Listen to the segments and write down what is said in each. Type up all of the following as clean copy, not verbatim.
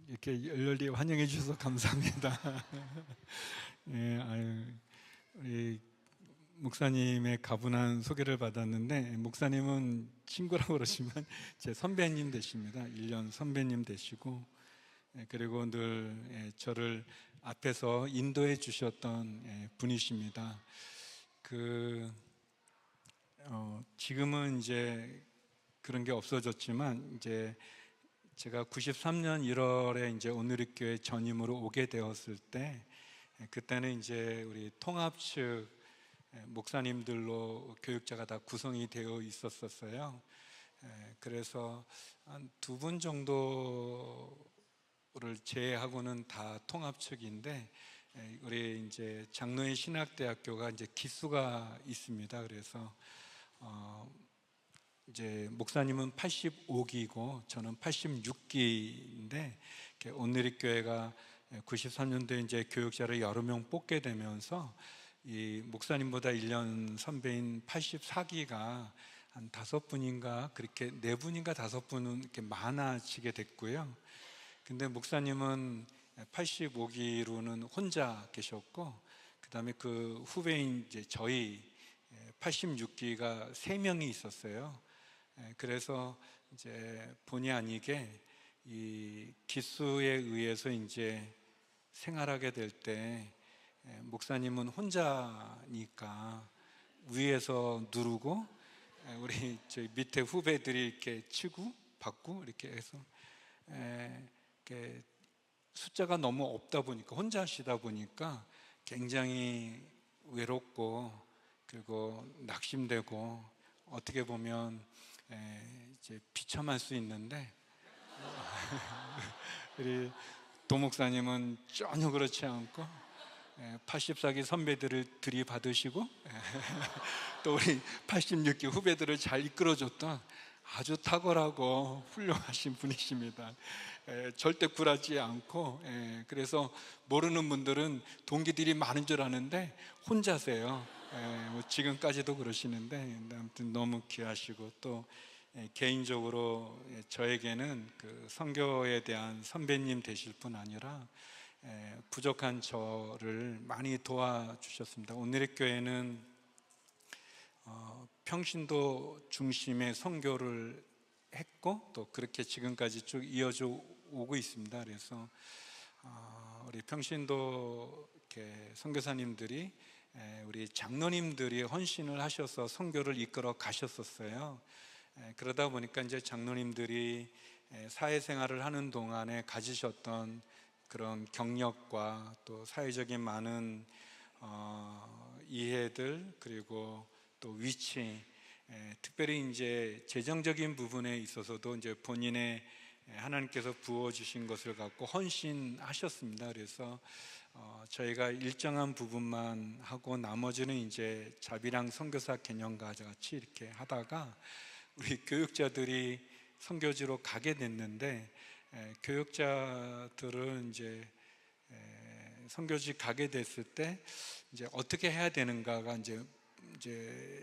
이렇게 열렬히 환영해 주셔서 감사합니다. 예, 우리 목사님의 가분한 소개를 받았는데, 목사님은 친구라고 그러시면 제 선배님 되십니다. 1년 선배님 되시고, 그리고 늘 저를 앞에서 인도해 주셨던 분이십니다. 지금은 이제 그런 게 없어졌지만, 이제 제가 93년 1월에 이제 온누리교회 전임으로 오게 되었을 때, 그때는 이제 우리 통합 측 목사님들로 교육자가 다 구성이 되어 있었어요. 그래서 한 두 분 정도를 제외하고는 다 통합 측인데, 우리 이제 장로의 신학대학교가 이제 기수가 있습니다. 그래서 이제 목사님은 85기고 저는 86기인데, 온누리교회가 93년도에 이제 교육자를 여러 명 뽑게 되면서 이 목사님보다 1년 선배인 84기가 한 5분인가, 그렇게 4분인가 5분은 이렇게 많아지게 됐고요. 근데 목사님은 85기로는 혼자 계셨고, 그 다음에 그 후배인 이제 저희 86기가 3명이 있었어요. 그래서 이제 본의 아니게 이 기수에 의해서 이제 생활하게 될 때, 목사님은 혼자니까 위에서 누르고, 우리 저희 밑에 후배들이 이렇게 치고 받고 이렇게 해서, 이렇게 숫자가 너무 없다 보니까, 혼자 하시다 보니까 굉장히 외롭고, 그리고 낙심되고, 어떻게 보면 이제 비참할 수 있는데, 우리 도목사님은 전혀 그렇지 않고 84기 선배들을 들이받으시고 또 우리 86기 후배들을 잘 이끌어줬던 아주 탁월하고 훌륭하신 분이십니다. 절대 굴하지 않고, 그래서 모르는 분들은 동기들이 많은 줄 아는데 혼자세요. 뭐 지금까지도 그러시는데, 아무튼 너무 귀하시고, 또 개인적으로 저에게는 그 선교에 대한 선배님 되실 뿐 아니라 부족한 저를 많이 도와주셨습니다. 온누리교회는 평신도 중심의 선교를 했고, 또 그렇게 지금까지 쭉 이어져 오고 있습니다. 그래서 우리 평신도 선교사님들이, 우리 장로님들이 헌신을 하셔서 선교를 이끌어 가셨었어요. 그러다 보니까 이제 장로님들이 사회생활을 하는 동안에 가지셨던 그런 경력과 또 사회적인 많은 이해들, 그리고 또 위치, 특별히 이제 재정적인 부분에 있어서도 이제 본인의 하나님께서 부어주신 것을 갖고 헌신하셨습니다. 그래서 저희가 일정한 부분만 하고 나머지는 이제 자비랑 선교사 개념과 같이 이렇게 하다가 우리 교육자들이 선교지로 가게 됐는데, 교육자들은 이제 선교지 가게 됐을 때 이제 어떻게 해야 되는가가 이제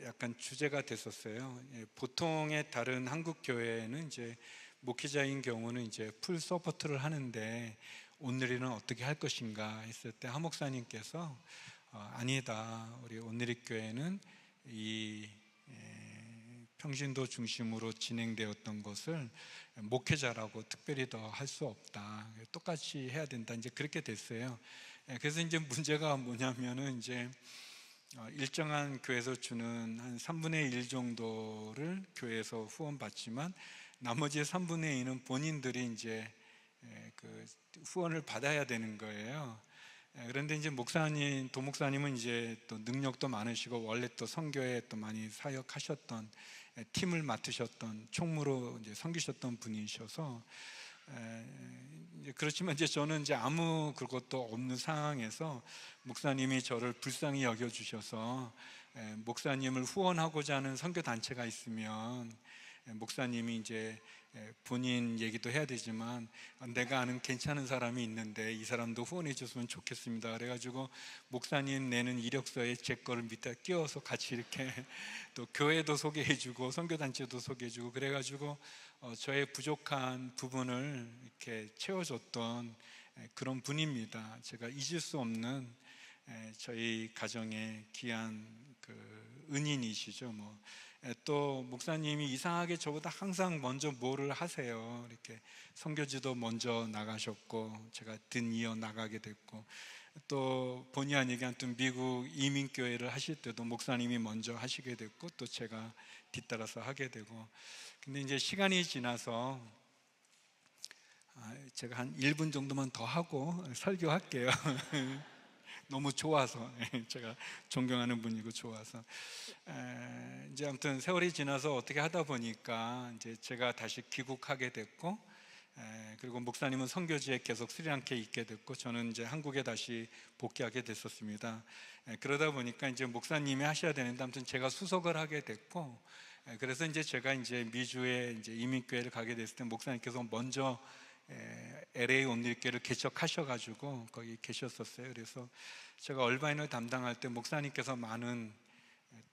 약간 주제가 됐었어요. 보통의 다른 한국 교회는 이제 목회자인 경우는 이제 풀 서포트를 하는데, 온누리는 어떻게 할 것인가 했을 때 한 목사님께서 아니다, 우리 온누리 교회는 이 평신도 중심으로 진행되었던 것을 목회자라고 특별히 더 할 수 없다, 똑같이 해야 된다, 이제 그렇게 됐어요. 그래서 이제 문제가 뭐냐면은, 이제 일정한 교회에서 주는 한 3분의 1 정도를 교회에서 후원 받지만, 나머지 3분의 2는 본인들이 이제 그 후원을 받아야 되는 거예요. 그런데 이제 도목사님은 이제 또 능력도 많으시고, 원래 또 선교에 또 많이 사역하셨던, 팀을 맡으셨던, 총무로 이제 섬기셨던 분이셔서, 그렇지만 이제 저는 이제 아무 그것도 없는 상황에서 목사님이 저를 불쌍히 여겨주셔서, 목사님을 후원하고자 하는 선교단체가 있으면 목사님이 이제 본인 얘기도 해야 되지만, 내가 아는 괜찮은 사람이 있는데 이 사람도 후원해 줬으면 좋겠습니다. 그래가지고 목사님 내는 이력서에 제 거를 밑에 끼워서 같이 이렇게 또 교회도 소개해 주고 선교단체도 소개해 주고, 그래가지고 저의 부족한 부분을 이렇게 채워줬던 그런 분입니다. 제가 잊을 수 없는 저희 가정의 귀한 그 은인이시죠. 또 목사님이 이상하게 저보다 항상 먼저 뭐를 하세요. 이렇게 선교지도 먼저 나가셨고 제가 이어 나가게 됐고, 또 본의 아니게 또 미국 이민교회를 하실 때도 목사님이 먼저 하시게 됐고 또 제가 뒤따라서 하게 되고. 근데 이제 시간이 지나서 제가 한 1분 정도만 더 하고 설교할게요. 너무 좋아서, 제가 존경하는 분이고 좋아서. 이제 아무튼 세월이 지나서 어떻게 하다 보니까 이제 제가 다시 귀국하게 됐고, 그리고 목사님은 선교지에 계속 스리랑카에 있게 됐고 저는 이제 한국에 다시 복귀하게 됐었습니다. 그러다 보니까 이제 목사님이 하셔야 되는데 아무튼 제가 수석을 하게 됐고, 그래서 이제 제가 이제 미주에 이제 이민교회를 가게 됐을 때 목사님께서 먼저 LA 온누리교회를 개척하셔가지고 거기 계셨었어요. 그래서 제가 얼바인을 담당할 때 목사님께서 많은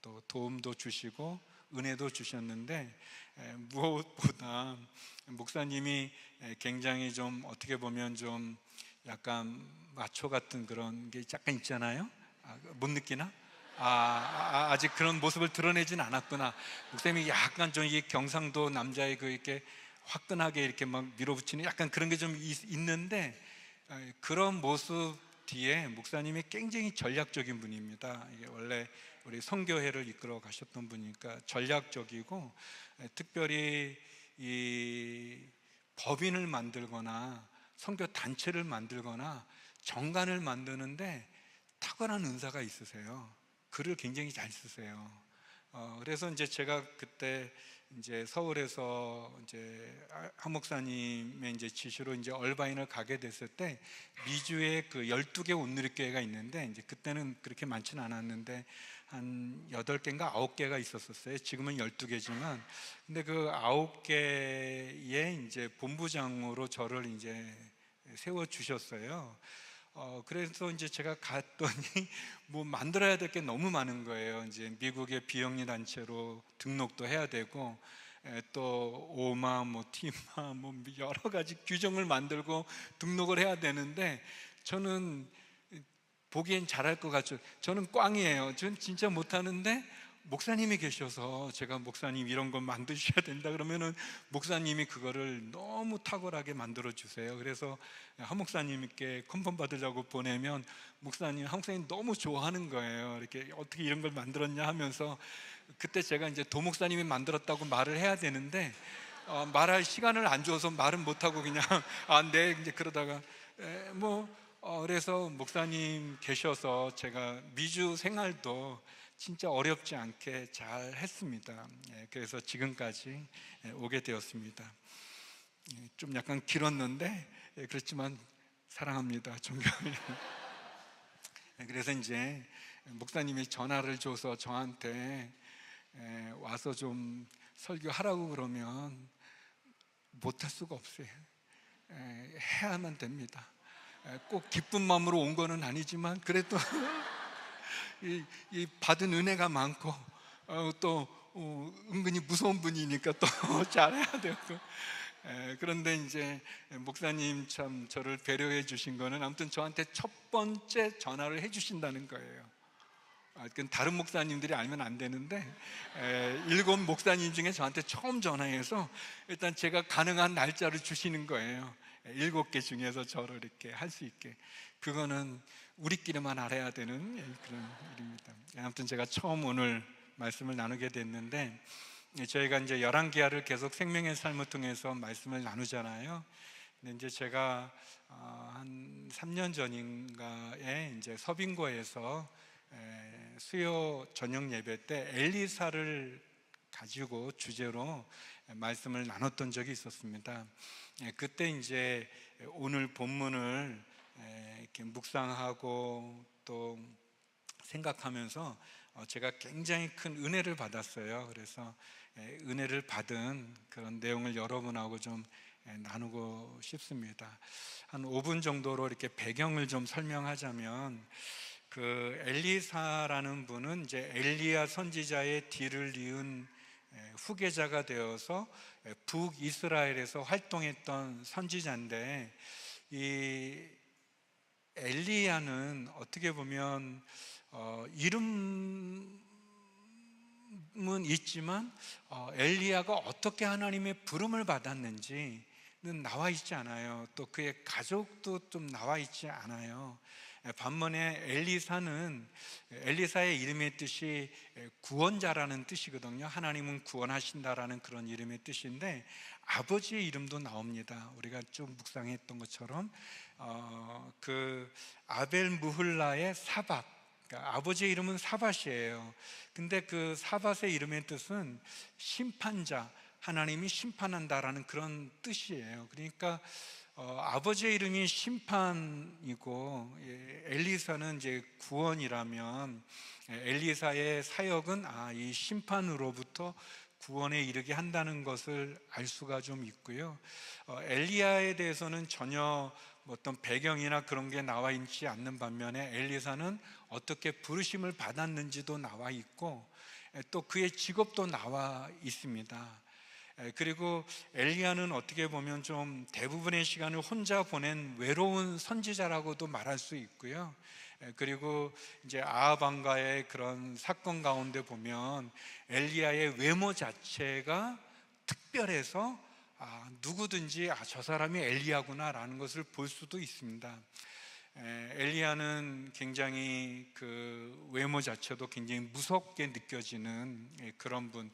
또 도움도 주시고 은혜도 주셨는데, 무엇보다 목사님이 굉장히 좀 어떻게 보면 좀 약간 마초 같은 그런 게 약간 있잖아요. 못 느끼나? 아직 그런 모습을 드러내진 않았구나. 목사님이 약간 좀 이 경상도 남자의 그 이렇게 화끈하게 이렇게 막 밀어붙이는 약간 그런 게 좀 있는데, 그런 모습 뒤에 목사님이 굉장히 전략적인 분입니다. 이게 원래 우리 선교회를 이끌어 가셨던 분이니까 전략적이고, 특별히 이 법인을 만들거나 선교 단체를 만들거나 정관을 만드는데 탁월한 은사가 있으세요. 글을 굉장히 잘 쓰세요. 그래서 이제 제가 그때 이제 서울에서 이제 한 목사님의 이제 지시로 이제 얼바인을 가게 됐을 때 미주에 그 12개 온누리교회가 있는데, 이제 그때는 그렇게 많지는 않았는데 한 8개인가 9개가 있었어요. 지금은 12개지만, 근데 그 9개의 이제 본부장으로 저를 이제 세워 주셨어요. 그래서 이제 제가 갔더니 뭐 만들어야 될 게 너무 많은 거예요. 이제 미국의 비영리 단체로 등록도 해야 되고, 또 오마, 뭐 티마, 뭐 여러 가지 규정을 만들고 등록을 해야 되는데, 저는 보기엔 잘할 것 같죠. 저는 꽝이에요. 저는 진짜 못하는데 목사님이 계셔서 제가 목사님 이런 거 만드셔야 된다 그러면은 목사님이 그거를 너무 탁월하게 만들어 주세요. 그래서 한 목사님께 컨펌 받으려고 보내면 한 목사님 너무 좋아하는 거예요. 이렇게 어떻게 이런 걸 만들었냐 하면서, 그때 제가 이제 도 목사님이 만들었다고 말을 해야 되는데 말할 시간을 안 줘서 말은 못하고 그냥 네 이제 그러다가 그래서 목사님 계셔서 제가 미주 생활도 진짜 어렵지 않게 잘 했습니다. 그래서 지금까지 오게 되었습니다. 좀 약간 길었는데 그렇지만 사랑합니다. 존경해요. 그래서 이제 목사님이 전화를 줘서 저한테 와서 좀 설교하라고 그러면 못할 수가 없어요. 해야만 됩니다. 꼭 기쁜 마음으로 온 거는 아니지만 그래도 이 받은 은혜가 많고, 또 은근히 무서운 분이니까 또 잘해야 되고. 그런데 이제 목사님 참 저를 배려해 주신 거는 아무튼 저한테 첫 번째 전화를 해 주신다는 거예요. 그건 다른 목사님들이 알면 안 되는데 7 목사님 중에 저한테 처음 전화해서 일단 제가 가능한 날짜를 주시는 거예요. 7개 중에서 저를 이렇게 할 수 있게. 그거는 우리끼리만 알아야 되는 그런 일입니다. 아무튼 제가 처음 오늘 말씀을 나누게 됐는데, 저희가 이제 열왕기하를 계속 생명의 삶을 통해서 말씀을 나누잖아요. 근데 이제 제가 한 3년 전인가에 이제 서빙고에서 수요 저녁 예배 때 엘리사를 가지고 주제로 말씀을 나눴던 적이 있었습니다. 그때 이제 오늘 본문을 이렇게 묵상하고 또 생각하면서 제가 굉장히 큰 은혜를 받았어요. 그래서 은혜를 받은 그런 내용을 여러분하고 좀 나누고 싶습니다. 한 5분 정도로 이렇게 배경을 좀 설명하자면, 그 엘리사라는 분은 이제 엘리야 선지자의 뒤를 이은 후계자가 되어서 북이스라엘에서 활동했던 선지자인데, 이 엘리야는 어떻게 보면 이름은 있지만 엘리야가 어떻게 하나님의 부름을 받았는지는 나와 있지 않아요. 또 그의 가족도 좀 나와 있지 않아요. 반면에 엘리사의 이름의 뜻이 구원자라는 뜻이거든요. 하나님은 구원하신다라는 그런 이름의 뜻인데, 아버지의 이름도 나옵니다. 우리가 좀 묵상했던 것처럼 그 아벨 무훌라의 사밧, 그러니까 아버지의 이름은 사밧이에요. 근데 그 사밧의 이름의 뜻은 심판자, 하나님이 심판한다라는 그런 뜻이에요. 그러니까 아버지의 이름이 심판이고 엘리사는 이제 구원이라면, 엘리사의 사역은 이 심판으로부터 구원에 이르게 한다는 것을 알 수가 좀 있고요. 엘리야에 대해서는 전혀 어떤 배경이나 그런 게 나와 있지 않는 반면에, 엘리사는 어떻게 부르심을 받았는지도 나와 있고 또 그의 직업도 나와 있습니다. 그리고 엘리야는 어떻게 보면 좀 대부분의 시간을 혼자 보낸 외로운 선지자라고도 말할 수 있고요. 그리고 이제 아합 왕가의 그런 사건 가운데 보면 엘리야의 외모 자체가 특별해서 누구든지 저 사람이 엘리야구나라는 것을 볼 수도 있습니다. 엘리야는 굉장히 그 외모 자체도 굉장히 무섭게 느껴지는 그런 분.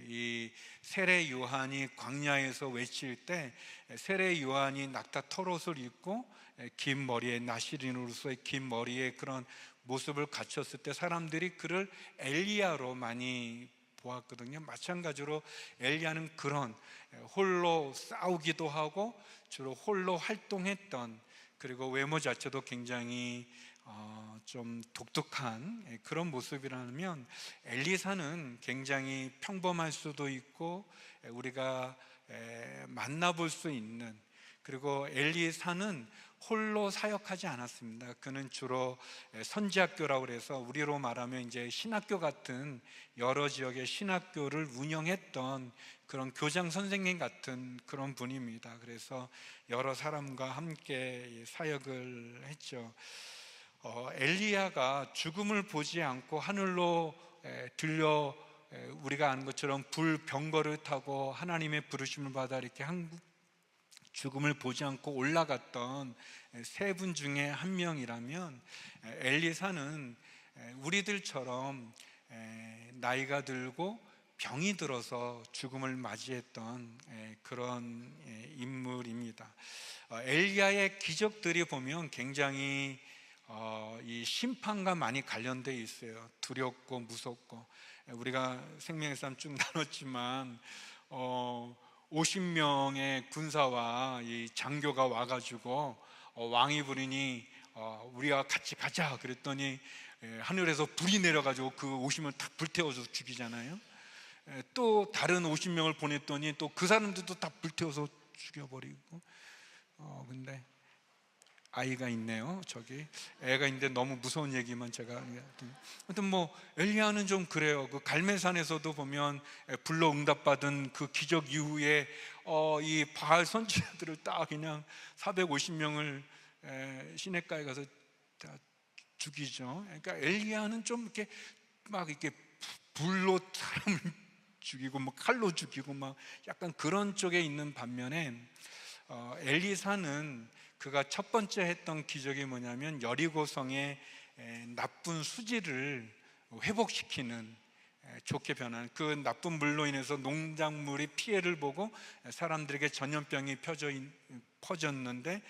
이 세례 요한이 광야에서 외칠 때, 세례 요한이 낙타 털옷을 입고 긴 머리에, 나시린으로서의 긴 머리에 그런 모습을 갖췄을 때 사람들이 그를 엘리야로 많이 보았거든요. 마찬가지로 엘리야는 그런 홀로 싸우기도 하고 주로 홀로 활동했던, 그리고 외모 자체도 굉장히 좀 독특한 그런 모습이라면, 엘리사는 굉장히 평범할 수도 있고 우리가 만나볼 수 있는, 그리고 엘리사는 홀로 사역하지 않았습니다. 그는 주로 선지학교라고 해서 우리로 말하면 이제 신학교 같은 여러 지역의 신학교를 운영했던 그런 교장 선생님 같은 그런 분입니다. 그래서 여러 사람과 함께 사역을 했죠. 엘리야가 죽음을 보지 않고 하늘로 들려, 우리가 아는 것처럼 불병거를 타고 하나님의 부르심을 받아 이렇게 죽음을 보지 않고 올라갔던 세 분 중에 한 명이라면, 엘리사는 우리들처럼 나이가 들고 병이 들어서 죽음을 맞이했던 그런 인물입니다. 엘리야의 기적들이 보면 굉장히 이 심판과 많이 관련되어 있어요. 두렵고 무섭고. 우리가 생명의 삶 쭉 나눴지만 50명의 군사와 이 장교가 와가지고 왕이 부르니 우리가 같이 가자 그랬더니 하늘에서 불이 내려가지고 그 50명을 다 불태워서 죽이잖아요. 또 다른 50명을 보냈더니 또 그 사람들도 다 불태워서 죽여버리고. 근데 아이가 있네요. 저기 애가 있는데 너무 무서운 얘기만 제가. 하여튼 뭐 엘리야는 좀 그래요. 그 갈멜산에서도 보면 불러 응답받은 그 기적 이후에 이 바알 선지자들을 딱 그냥 450명을 시냇가에 가서 다 죽이죠. 그러니까 엘리야는 좀 이렇게 막 이렇게 불로 사람을 죽이고 뭐 칼로 죽이고 막 약간 그런 쪽에 있는 반면에, 엘리사는 그가 첫 번째 했던 기적이 뭐냐면 여리고성의 나쁜 수지를 회복시키는, 좋게 변하는, 그 나쁜 물로 인해서 농작물이 피해를 보고 사람들에게 전염병이 퍼졌는데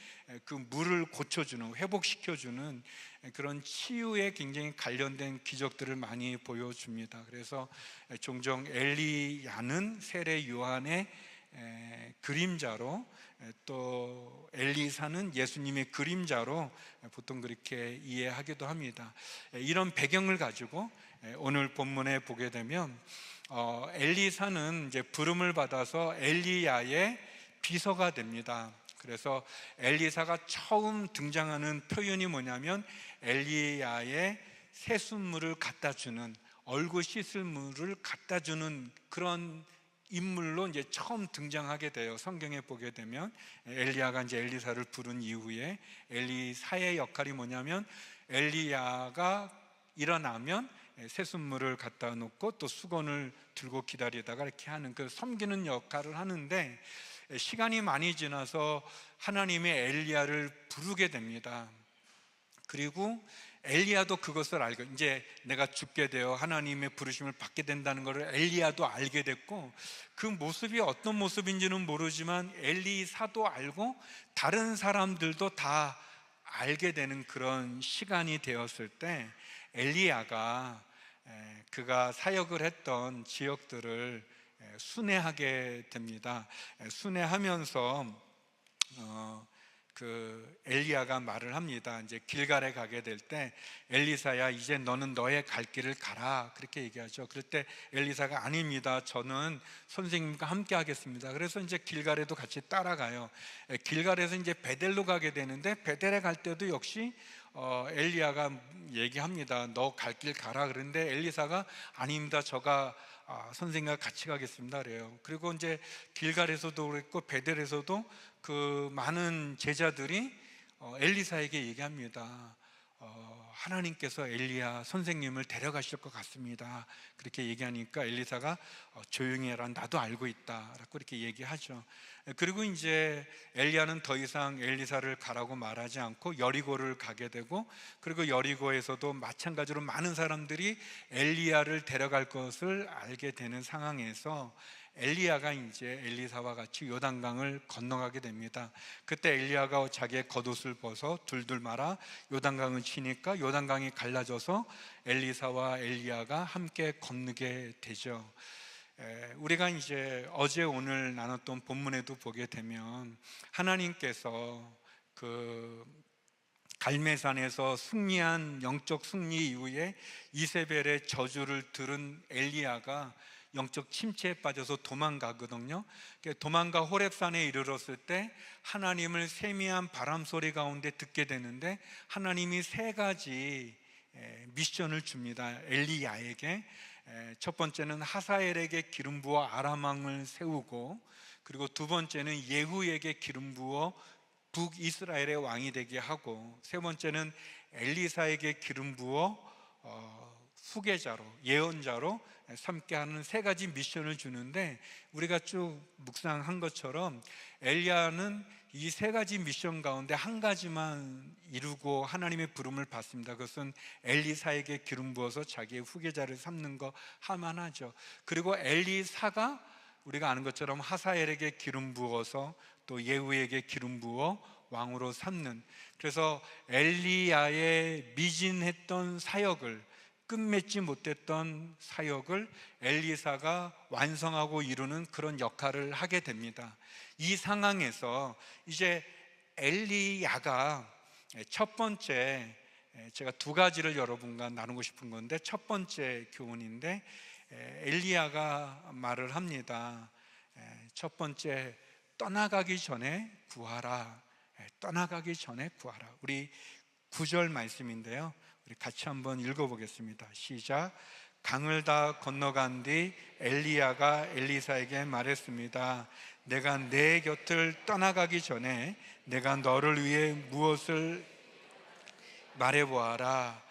그 물을 고쳐주는, 회복시켜주는 그런 치유에 굉장히 관련된 기적들을 많이 보여줍니다. 그래서 종종 엘리야는 세례 요한의 그림자로, 또 엘리사는 예수님의 그림자로 보통 그렇게 이해하기도 합니다. 이런 배경을 가지고 오늘 본문에 보게 되면 엘리사는 이제 부름을 받아서 엘리야의 비서가 됩니다. 그래서 엘리사가 처음 등장하는 표현이 뭐냐면 엘리야의 새순물을 갖다 주는, 얼굴 씻을 물을 갖다 주는 그런 인물로 이제 처음 등장하게 돼요. 성경에 보게 되면 엘리야가 이제 엘리사를 부른 이후에 엘리사의 역할이 뭐냐면 엘리야가 일어나면 새순물을 갖다 놓고 또 수건을 들고 기다리다가 이렇게 하는 그 섬기는 역할을 하는데, 시간이 많이 지나서 하나님이 엘리야를 부르게 됩니다. 그리고 엘리야도 그것을 알고, 이제 내가 죽게 되어 하나님의 부르심을 받게 된다는 것을 엘리야도 알게 됐고, 그 모습이 어떤 모습인지는 모르지만 엘리사도 알고 다른 사람들도 다 알게 되는 그런 시간이 되었을 때, 엘리야가 그가 사역을 했던 지역들을 순회하게 됩니다. 순회하면서 그 엘리야가 말을 합니다. 이제 길갈에 가게 될 때 엘리사야, 이제 너는 너의 갈 길을 가라, 그렇게 얘기하죠. 그럴 때 엘리사가 아닙니다, 저는 선생님과 함께 하겠습니다. 그래서 이제 길갈에도 같이 따라가요. 길갈에서 이제 베델로 가게 되는데, 베델에 갈 때도 역시 엘리야가 얘기합니다. 너 갈 길 가라. 그런데 엘리사가 아닙니다, 저가 선생님과 같이 가겠습니다, 그래요. 그리고 이제 길갈에서도 그랬고 베델에서도 그 많은 제자들이 엘리사에게 얘기합니다. 하나님께서 엘리야 선생님을 데려가실 것 같습니다, 그렇게 얘기하니까 엘리사가 조용히 해라, 나도 알고 있다, 라고 이렇게 얘기하죠. 그리고 이제 엘리야는 더 이상 엘리사를 가라고 말하지 않고 여리고를 가게 되고, 그리고 여리고에서도 마찬가지로 많은 사람들이 엘리야를 데려갈 것을 알게 되는 상황에서 엘리야가 이제 엘리사와 같이 요단강을 건너가게 됩니다. 그때 엘리야가 자기의 겉옷을 벗어 둘둘 말아 요단강을 치니까 요단강이 갈라져서 엘리사와 엘리야가 함께 건너게 되죠. 우리가 이제 어제 오늘 나눴던 본문에도 보게 되면 하나님께서 그 갈매산에서 승리한 영적 승리 이후에 이세벨의 저주를 들은 엘리야가 영적 침체에 빠져서 도망가거든요. 도망가 호렙산에 이르렀을 때 하나님을 세미한 바람 소리 가운데 듣게 되는데, 하나님이 세 가지 미션을 줍니다, 엘리야에게. 첫 번째는 하사엘에게 기름 부어 아람 왕을 세우고, 그리고 두 번째는 예후에게 기름 부어 북이스라엘의 왕이 되게 하고, 세 번째는 엘리사에게 기름 부어 후계자로, 예언자로 삼게 하는 세 가지 미션을 주는데, 우리가 쭉 묵상한 것처럼 엘리야는 이 세 가지 미션 가운데 한 가지만 이루고 하나님의 부름을 받습니다. 그것은 엘리사에게 기름 부어서 자기의 후계자를 삼는 거 하만 하죠. 그리고 엘리사가 우리가 아는 것처럼 하사엘에게 기름 부어서 또 예후에게 기름 부어 왕으로 삼는, 그래서 엘리야의 미진했던 사역을, 끝맺지 못했던 사역을 엘리사가 완성하고 이루는 그런 역할을 하게 됩니다. 이 상황에서 이제 엘리야가 첫 번째, 제가 두 가지를 여러분과 나누고 싶은 건데, 첫 번째 교훈인데, 엘리야가 말을 합니다. 첫 번째, 떠나가기 전에 구하라. 떠나가기 전에 구하라. 우리 9절 말씀인데요, 우리 같이 한번 읽어보겠습니다. 시작. 강을 다 건너간 뒤 엘리야가 엘리사에게 말했습니다. 내가 내 곁을 떠나가기 전에 내가 너를 위해 무엇을 말해보아라.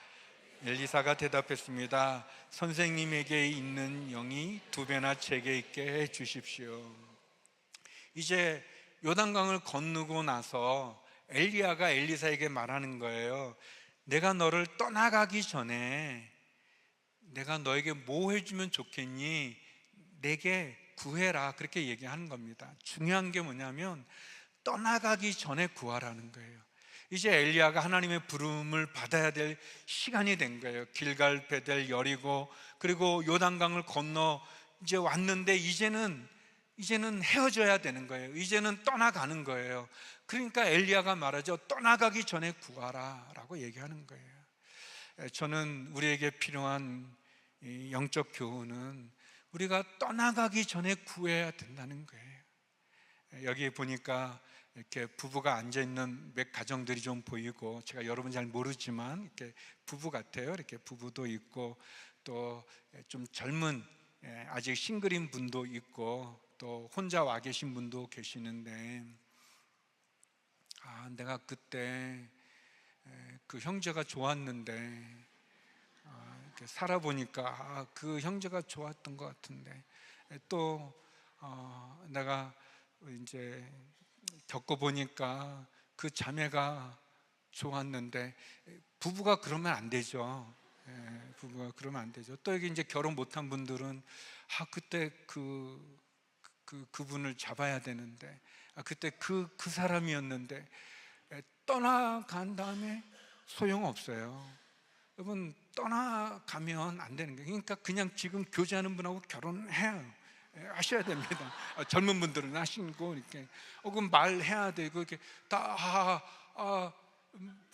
엘리사가 대답했습니다. 선생님에게 있는 영이 2배나 제게 있게 해 주십시오. 이제 요단강을 건너고 나서 엘리야가 엘리사에게 말하는 거예요. 내가 너를 떠나가기 전에 내가 너에게 뭐 해주면 좋겠니? 내게 구해라, 그렇게 얘기하는 겁니다. 중요한 게 뭐냐면 떠나가기 전에 구하라는 거예요. 이제 엘리야가 하나님의 부름을 받아야 될 시간이 된 거예요. 길갈, 베델, 여리고, 그리고 요단강을 건너 이제 왔는데 이제는 헤어져야 되는 거예요. 이제는 떠나가는 거예요. 그러니까 엘리야가 말하죠. 떠나가기 전에 구하라 라고 얘기하는 거예요. 저는 우리에게 필요한 이 영적 교훈은 우리가 떠나가기 전에 구해야 된다는 거예요. 여기 보니까 이렇게 부부가 앉아있는 몇 가정들이 좀 보이고, 제가 여러분 잘 모르지만 이렇게 부부 같아요. 이렇게 부부도 있고, 또 좀 젊은 아직 싱글인 분도 있고 또 혼자 와 계신 분도 계시는데, 내가 그때 그 형제가 좋았는데 이렇게 살아보니까 그 형제가 좋았던 것 같은데, 또 내가 이제 겪어보니까 그 자매가 좋았는데, 부부가 그러면 안 되죠. 부부가 그러면 안 되죠. 또 여기 이제 결혼 못한 분들은 그때 그분을 잡아야 되는데, 그때 그 사람이었는데, 떠나간 다음에 소용없어요. 여러분, 떠나가면 안 되는 거예요. 그러니까 그냥 지금 교제하는 분하고 결혼해요. 하셔야 됩니다. 젊은 분들은 하시고, 이렇게 그럼 말해야 되고, 이렇게 다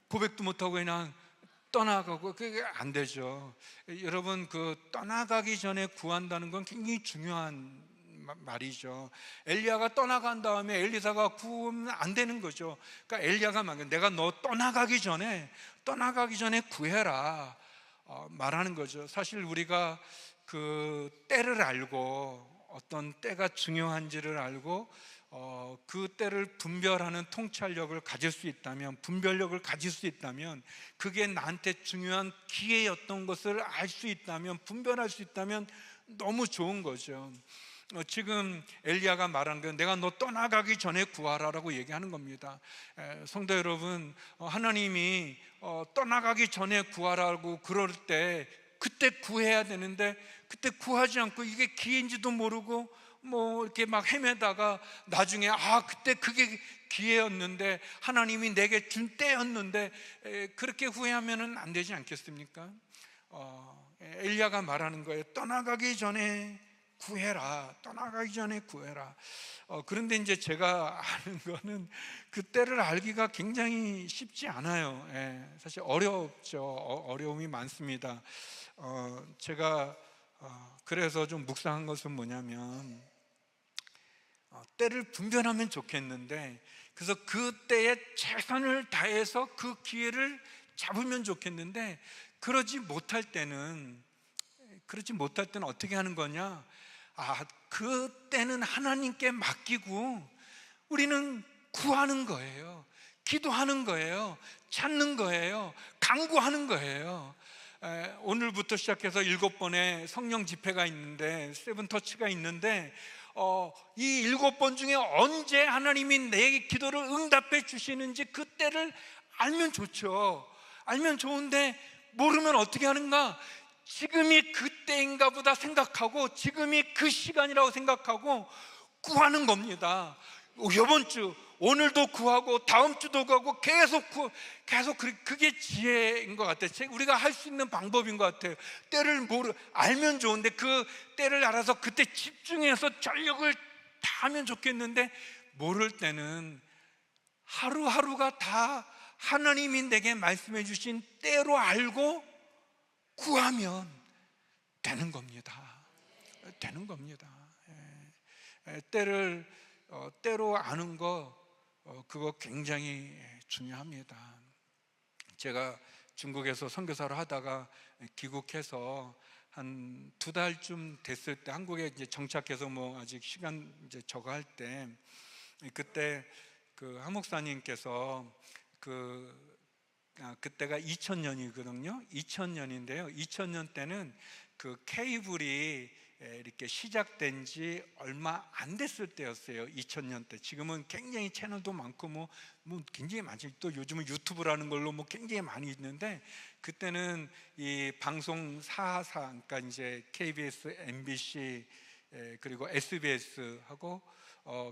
고백도 못하고 그냥 떠나가고, 그게 안 되죠. 여러분, 그 떠나가기 전에 구한다는 건 굉장히 중요한 말이죠. 엘리야가 떠나간 다음에 엘리사가 구하면 안 되는 거죠. 그러니까 엘리야가 내가 너 떠나가기 전에 구해라 말하는 거죠. 사실 우리가 그 때를 알고, 어떤 때가 중요한지를 알고 그 때를 분별하는 통찰력을 가질 수 있다면, 분별력을 가질 수 있다면, 그게 나한테 중요한 기회였던 것을 알 수 있다면, 분별할 수 있다면 너무 좋은 거죠. 지금 엘리야가 말한 건 내가 너 떠나가기 전에 구하라라고 얘기하는 겁니다. 성도 여러분, 하나님이 떠나가기 전에 구하라고 그럴 때 그때 구해야 되는데, 그때 구하지 않고 이게 기회인지도 모르고 뭐 이렇게 막 헤매다가 나중에 그때 그게 기회였는데, 하나님이 내게 준 때였는데, 그렇게 후회하면 안 되지 않겠습니까? 엘리야가 말하는 거예요. 떠나가기 전에 구해라. 떠나가기 전에 구해라. 그런데 이제 제가 아는 거는 그 때를 알기가 굉장히 쉽지 않아요. 사실 어렵죠. 어려움이 많습니다. 제가 그래서 좀 묵상한 것은 뭐냐면, 때를 분별하면 좋겠는데, 그래서 그 때에 최선을 다해서 그 기회를 잡으면 좋겠는데, 그러지 못할 때는 어떻게 하는 거냐? 그 때는 하나님께 맡기고 우리는 구하는 거예요. 기도하는 거예요. 찾는 거예요. 간구하는 거예요. 오늘부터 시작해서 7번의 성령 집회가 있는데, 세븐터치가 있는데, 이 7번 중에 언제 하나님이 내 기도를 응답해 주시는지 그 때를 알면 좋죠. 알면 좋은데, 모르면 어떻게 하는가? 지금이 그때인가 보다 생각하고, 지금이 그 시간이라고 생각하고 구하는 겁니다. 이번 주, 오늘도 구하고 다음 주도 구하고 계속 그게 지혜인 것 같아요. 우리가 할 수 있는 방법인 것 같아요. 때를 알면 좋은데, 그 때를 알아서 그때 집중해서 전력을 다하면 좋겠는데, 모를 때는 하루하루가 다 하나님이 내게 말씀해 주신 때로 알고 구하면 되는 겁니다. 되는 겁니다. 때로 아는 거, 그거 굉장히 중요합니다. 제가 중국에서 선교사를 하다가 귀국해서 한 2달쯤 됐을 때, 한국에 이제 정착해서 뭐 아직 시간 이제 저거 할 때, 그때 그 한목사님께서 그때가 2000년이거든요. 2000년인데요. 2000년 때는 그 케이블이 이렇게 시작된 지 얼마 안 됐을 때였어요. 2000년 때. 지금은 굉장히 채널도 많고 뭐 굉장히 많죠. 또 요즘은 유튜브라는 걸로 뭐 굉장히 많이 있는데, 그때는 이 방송 4사, 그러니까 이제 KBS, MBC, 그리고 SBS하고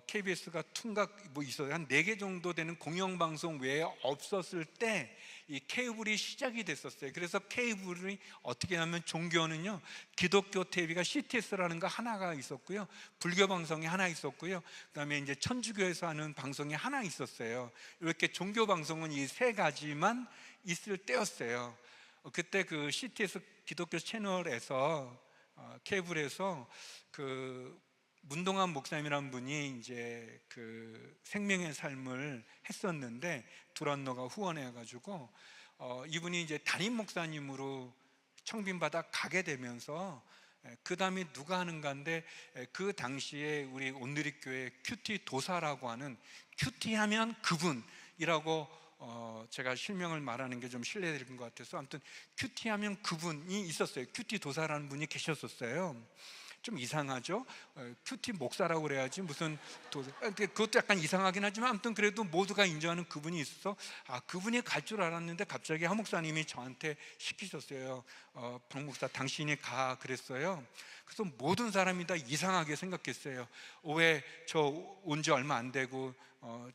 KBS가 퉁각 뭐 있어요. 한 4개 정도 되는 공영방송 외에 없었을 때 이 케이블이 시작이 됐었어요. 그래서 케이블이 어떻게 하면, 종교는요, 기독교 TV가 CTS라는 거 하나가 있었고요, 불교 방송이 하나 있었고요, 그다음에 이제 천주교에서 하는 방송이 하나 있었어요. 이렇게 종교 방송은 이 3가지만 있을 때였어요. 그때 그 CTS 기독교 채널에서 케이블에서 문동환 목사님이라는 분이 이제 그 생명의 삶을 했었는데, 두란노가 후원해가지고 이분이 이제 담임 목사님으로 청빙받아 가게 되면서 그 다음에 누가 하는가인데, 그 당시에 우리 온누리교회 큐티 도사라고 하는, 큐티하면 그분이라고 제가 실명을 말하는 게 좀 실례드린 것 같아서, 아무튼 큐티하면 그분이 있었어요. 큐티 도사라는 분이 계셨었어요. 좀 이상하죠? 큐티 목사라고 그래야지 무슨 그것도 약간 이상하긴 하지만, 아무튼 그래도 모두가 인정하는 그분이 있어서 그분이 갈 줄 알았는데 갑자기 한 목사님이 저한테 시키셨어요. 박 목사 당신이 가 그랬어요. 그래서 모든 사람이 다 이상하게 생각했어요. 왜 저 온 지 얼마 안 되고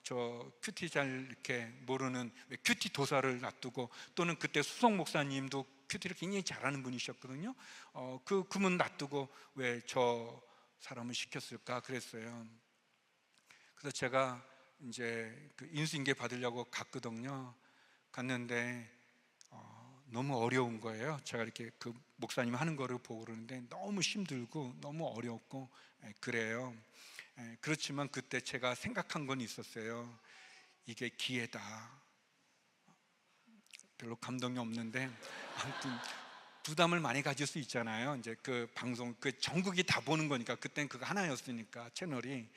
저 큐티 잘 이렇게 모르는 큐티 도사를 놔두고, 또는 그때 수석 목사님도 큐티를 굉장히 잘하는 분이셨거든요. 그분 놔두고 왜 저 사람을 시켰을까 그랬어요. 그래서 제가 이제 그 인수인계 받으려고 갔거든요. 갔는데 너무 어려운 거예요. 제가 이렇게 그 목사님 하는 거를 보고 그러는데 너무 힘들고 너무 어렵고 그래요. 그렇지만 그때 제가 생각한 건 있었어요. 이게 기회다. 별로 감동이 없는데, 아무튼 부담을 많이 가질 수 있잖아요. 이제 그 방송 그 전국이 다 보는 거니까, 그땐 그거 하나였으니까 채널이.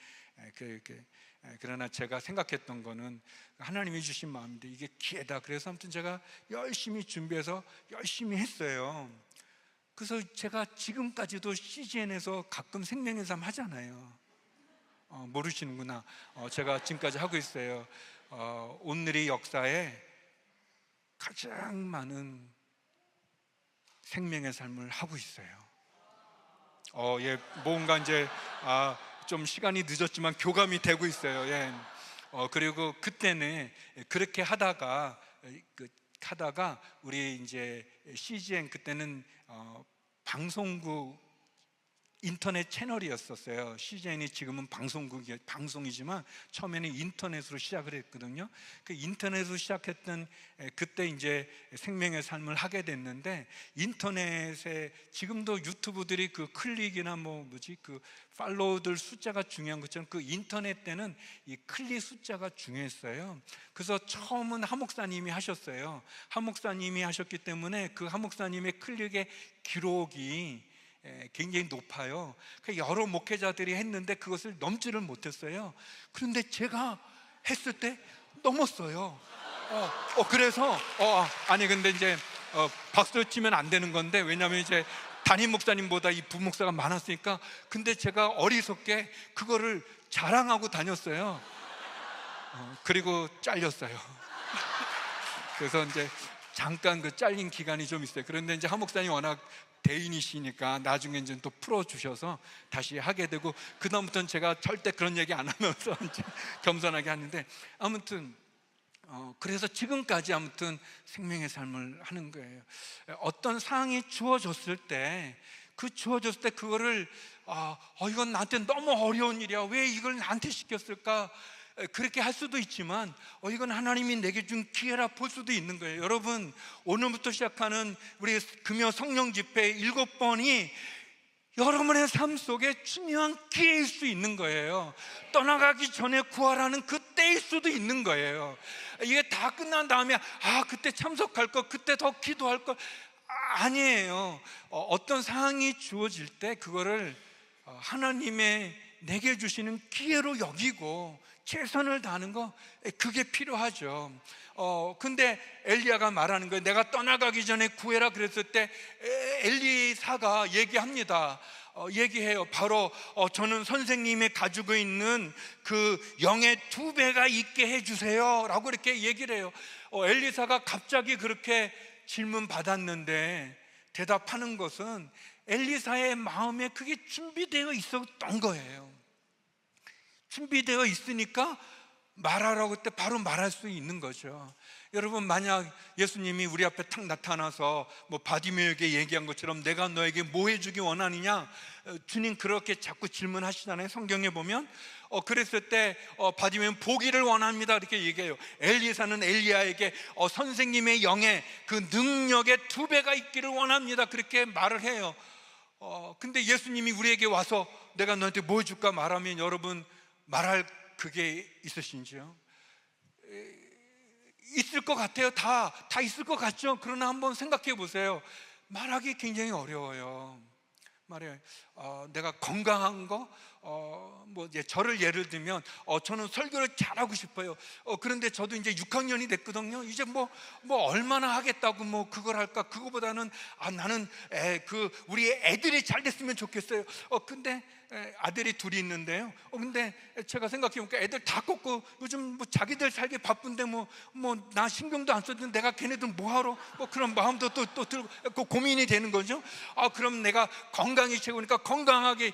그러나 제가 생각했던 거는 하나님이 주신 마음인데 이게 기회다. 그래서 아무튼 제가 열심히 준비해서 열심히 했어요. 그래서 제가 지금까지도 CGN에서 가끔 생명의 삶 하잖아요. 모르시는구나. 제가 지금까지 하고 있어요. 오늘의 역사에 가장 많은 생명의 삶을 하고 있어요. 예, 뭔가 이제 좀 시간이 늦었지만 교감이 되고 있어요. 예. 그리고 그때는 그렇게 하다가 우리 이제 CGN 그때는 방송국 인터넷 채널이었었어요. CGN이 지금은 방송이지만 처음에는 인터넷으로 시작을 했거든요. 그 인터넷으로 시작했던 그때 이제 생명의 삶을 하게 됐는데, 인터넷에 지금도 유튜브들이 그 클릭이나 그 팔로우들 숫자가 중요한 것처럼, 그 인터넷 때는 이 클릭 숫자가 중요했어요. 그래서 처음은 한 목사님이 하셨어요. 한 목사님이 하셨기 때문에 그 한 목사님의 클릭의 기록이 굉장히 높아요. 여러 목회자들이 했는데 그것을 넘지를 못했어요. 그런데 제가 했을 때 넘었어요. 그래서 아니 근데 이제 박수를 치면 안 되는 건데, 왜냐하면 이제 담임 목사님보다 이 부목사가 많았으니까. 근데 제가 어리석게 그거를 자랑하고 다녔어요. 그리고 잘렸어요. 그래서 이제 잠깐 그 잘린 기간이 좀 있어요. 그런데 이제 한 목사님이 워낙 대인이시니까 나중에 이제 또 풀어주셔서 다시 하게 되고, 그다음부터는 제가 절대 그런 얘기 안 하면서 이제 겸손하게 하는데, 아무튼 그래서 지금까지 아무튼 생명의 삶을 하는 거예요. 어떤 상황이 주어졌을 때 그거를 이건 나한테 너무 어려운 일이야, 왜 이걸 나한테 시켰을까, 그렇게 할 수도 있지만 이건 하나님이 내게 준 기회라 볼 수도 있는 거예요. 여러분, 오늘부터 시작하는 우리 금요 성령 집회 7번이 여러분의 삶 속에 중요한 기회일 수 있는 거예요. 떠나가기 전에 구하라는 그 때일 수도 있는 거예요. 이게 다 끝난 다음에 그때 참석할 거, 그때 더 기도할 거, 아니에요. 어떤 상황이 주어질 때 그거를 하나님의 내게 주시는 기회로 여기고 최선을 다하는 거, 그게 필요하죠. 근데 엘리야가 말하는 거예요. 내가 떠나가기 전에 구해라 그랬을 때 엘리사가 얘기합니다. 얘기해요. 바로 저는 선생님이 가지고 있는 그 영의 2배가 있게 해주세요 라고 이렇게 얘기를 해요. 엘리사가 갑자기 그렇게 질문 받았는데 대답하는 것은 엘리사의 마음에 그게 준비되어 있었던 거예요. 준비되어 있으니까 말하라고 때 바로 말할 수 있는 거죠. 여러분, 만약 예수님이 우리 앞에 탁 나타나서 바디메오에게 얘기한 것처럼 내가 너에게 뭐 해주기 원하느냐, 주님 그렇게 자꾸 질문하시잖아요. 성경에 보면 그랬을 때 바디메오는 보기를 원합니다 이렇게 얘기해요. 엘리사는 엘리야에게 선생님의 영에 그 능력의 2배가 있기를 원합니다 그렇게 말을 해요. 근데 예수님이 우리에게 와서 내가 너한테 뭐 해줄까 말하면, 여러분 말할 그게 있으신지요? 있을 것 같아요. 다 있을 것 같죠? 그러나 한번 생각해 보세요. 말하기 굉장히 어려워요. 말해 내가 건강한 거 뭐 이제 저를 예를 들면 저는 설교를 잘하고 싶어요. 그런데 저도 이제 6학년이 됐거든요. 이제 뭐 얼마나 하겠다고 뭐 그걸 할까? 그거보다는 나는 우리 애들이 잘 됐으면 좋겠어요. 근데 아들이 둘이 있는데요. 근데 제가 생각해보니까 애들 다 컸고 요즘 뭐 자기들 살기 바쁜데 뭐 나 신경도 안 써주는데 내가 걔네들 뭐하러 뭐 그런 마음도 또 들고 고민이 되는 거죠. 그럼 내가 건강이 최고니까 건강하게.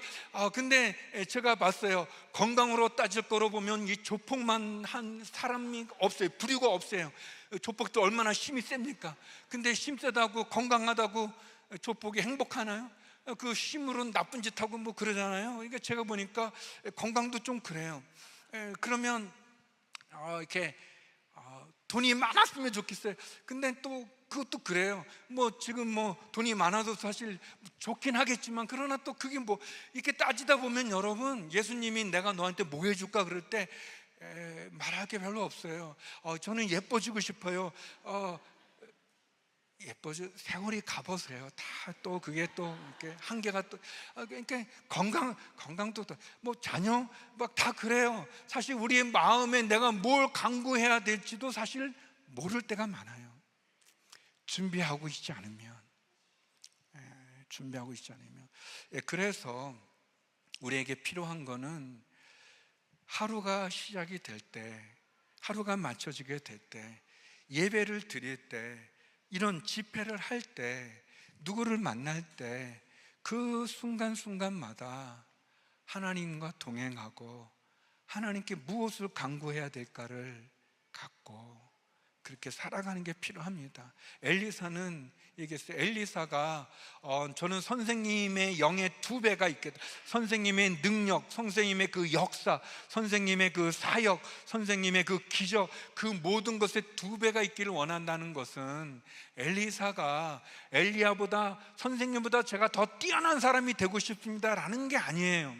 근데 제가 봤어요. 건강으로 따질 거로 보면 이 조폭만 한 사람이 없어요. 부류가 없어요. 조폭도 얼마나 힘이 셉니까? 근데 힘 세다고 건강하다고 조폭이 행복하나요? 그 힘으로 나쁜 짓 하고 뭐 그러잖아요. 그러니까 제가 보니까 건강도 좀 그래요. 그러면 이렇게 돈이 많았으면 좋겠어요. 근데 또 그것도 그래요. 뭐 지금 뭐 돈이 많아도 사실 좋긴 하겠지만, 그러나 또 그게 뭐 이렇게 따지다 보면 여러분, 예수님이 내가 너한테 뭐 해줄까 그럴 때 말할 게 별로 없어요. 저는 예뻐지고 싶어요. 예뻐져. 세월이 가보세요. 다 또 그게 또 이렇게 한계가 또 그러니까 건강도 뭐 자녀 막 다 그래요. 사실 우리의 마음에 내가 뭘 강구해야 될지도 사실 모를 때가 많아요. 준비하고 있지 않으면. 그래서 우리에게 필요한 거는 하루가 시작이 될 때, 하루가 맞춰지게 될 때, 예배를 드릴 때, 이런 집회를 할 때, 누구를 만날 때, 그 순간순간마다 하나님과 동행하고 하나님께 무엇을 간구해야 될까를 갖고 그렇게 살아가는 게 필요합니다. 엘리사는 얘기했어요. 엘리사가 저는 선생님의 영의 2배가 있겠다. 선생님의 능력, 선생님의 그 역사, 선생님의 그 사역, 선생님의 그 기적, 그 모든 것에 2배가 있기를 원한다는 것은 엘리사가 엘리야보다, 선생님보다 제가 더 뛰어난 사람이 되고 싶습니다라는 게 아니에요.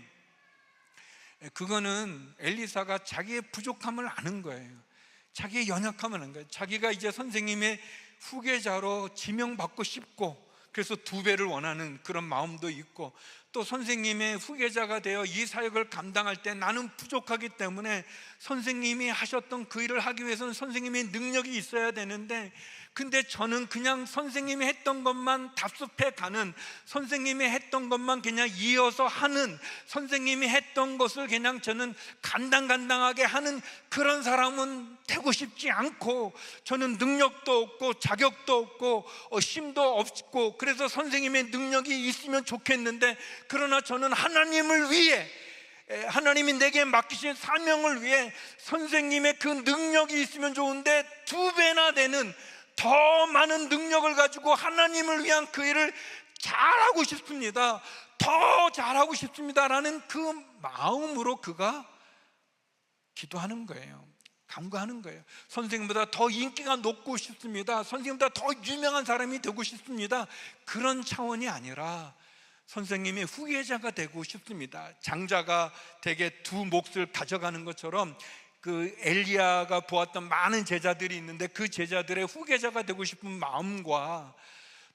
그거는 엘리사가 자기의 부족함을 아는 거예요. 자기의 연약함을 아는 거예요. 자기가 이제 선생님의 후계자로 지명받고 싶고, 그래서 2배를 원하는 그런 마음도 있고, 또 선생님의 후계자가 되어 이 사역을 감당할 때 나는 부족하기 때문에 선생님이 하셨던 그 일을 하기 위해서는 선생님의 능력이 있어야 되는데, 근데 저는 그냥 선생님이 했던 것만 답습해 가는, 선생님이 했던 것만 그냥 이어서 하는, 선생님이 했던 것을 그냥 저는 간당간당하게 하는 그런 사람은 되고 싶지 않고, 저는 능력도 없고 자격도 없고 힘도 없고, 그래서 선생님의 능력이 있으면 좋겠는데, 그러나 저는 하나님을 위해, 하나님이 내게 맡기신 사명을 위해 선생님의 그 능력이 있으면 좋은데 2배나 되는 더 많은 능력을 가지고 하나님을 위한 그 일을 잘하고 싶습니다. 더 잘하고 싶습니다라는 그 마음으로 그가 기도하는 거예요. 간구하는 거예요. 선생님보다 더 인기가 높고 싶습니다. 선생님보다 더 유명한 사람이 되고 싶습니다. 그런 차원이 아니라 선생님의 후계자가 되고 싶습니다. 장자가 대개 2 몫을 가져가는 것처럼 그 엘리야가 보았던 많은 제자들이 있는데 그 제자들의 후계자가 되고 싶은 마음과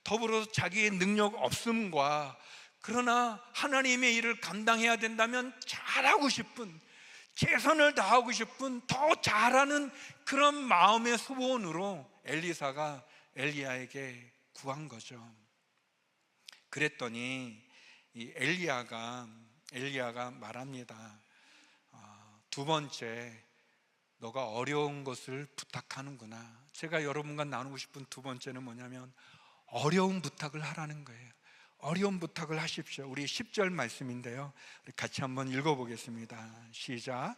더불어 자기의 능력 없음과, 그러나 하나님의 일을 감당해야 된다면 잘하고 싶은, 최선을 다하고 싶은, 더 잘하는 그런 마음의 소원으로 엘리사가 엘리야에게 구한 거죠. 그랬더니 이 엘리야가 말합니다. 2번째, 너가 어려운 것을 부탁하는구나. 제가 여러분과 나누고 싶은 2번째는 뭐냐면 어려운 부탁을 하라는 거예요. 어려운 부탁을 하십시오. 우리 10절 말씀인데요, 우리 같이 한번 읽어보겠습니다. 시작.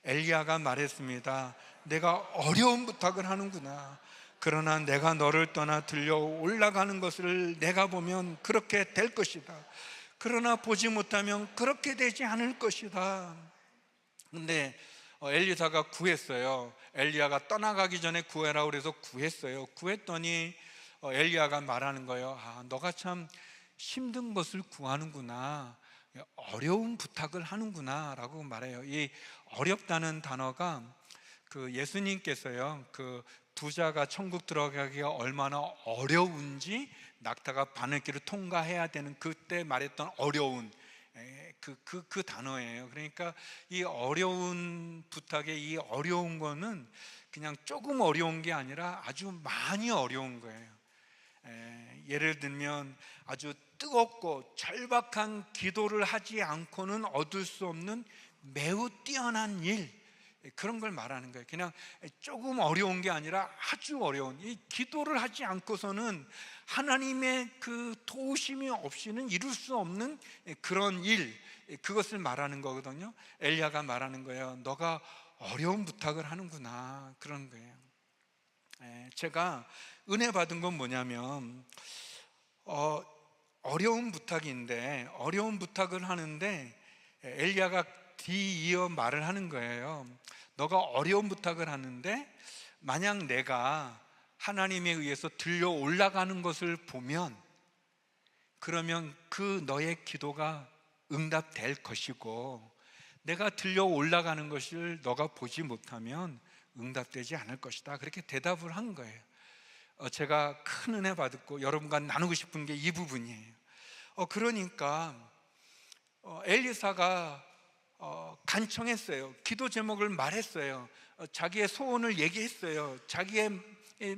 엘리야가 말했습니다. 내가 어려운 부탁을 하는구나. 그러나 내가 너를 떠나 들려 올라가는 것을 내가 보면 그렇게 될 것이다. 그러나 보지 못하면 그렇게 되지 않을 것이다. 근데 엘리사가 구했어요. 엘리야가 떠나가기 전에 구해라 그래서 구했어요. 구했더니 엘리야가 말하는 거예요. 너가 참 힘든 것을 구하는구나, 어려운 부탁을 하는구나 라고 말해요. 이 어렵다는 단어가 그 예수님께서요, 그 부자가 천국 들어가기가 얼마나 어려운지 낙타가 바늘길을 통과해야 되는 그때 말했던 어려운 그 단어예요. 그러니까 이 어려운 부탁에 이 어려운 거는 그냥 조금 어려운 게 아니라 아주 많이 어려운 거예요. 예를 들면 아주 뜨겁고 절박한 기도를 하지 않고는 얻을 수 없는 매우 뛰어난 일, 그런 걸 말하는 거예요. 그냥 조금 어려운 게 아니라 아주 어려운, 이 기도를 하지 않고서는 하나님의 그 도우심이 없이는 이룰 수 없는 그런 일, 그것을 말하는 거거든요. 엘리야가 말하는 거예요. 너가 어려운 부탁을 하는구나, 그런 거예요. 제가 은혜 받은 건 뭐냐면 어려운 부탁인데, 어려운 부탁을 하는데 엘리야가 뒤이어 말을 하는 거예요. 너가 어려운 부탁을 하는데 만약 내가 하나님에 의해서 들려 올라가는 것을 보면 그러면 그 너의 기도가 응답될 것이고, 내가 들려 올라가는 것을 너가 보지 못하면 응답되지 않을 것이다, 그렇게 대답을 한 거예요. 제가 큰 은혜 받았고 여러분과 나누고 싶은 게 이 부분이에요. 그러니까 엘리사가 간청했어요. 기도 제목을 말했어요. 자기의 소원을 얘기했어요. 자기의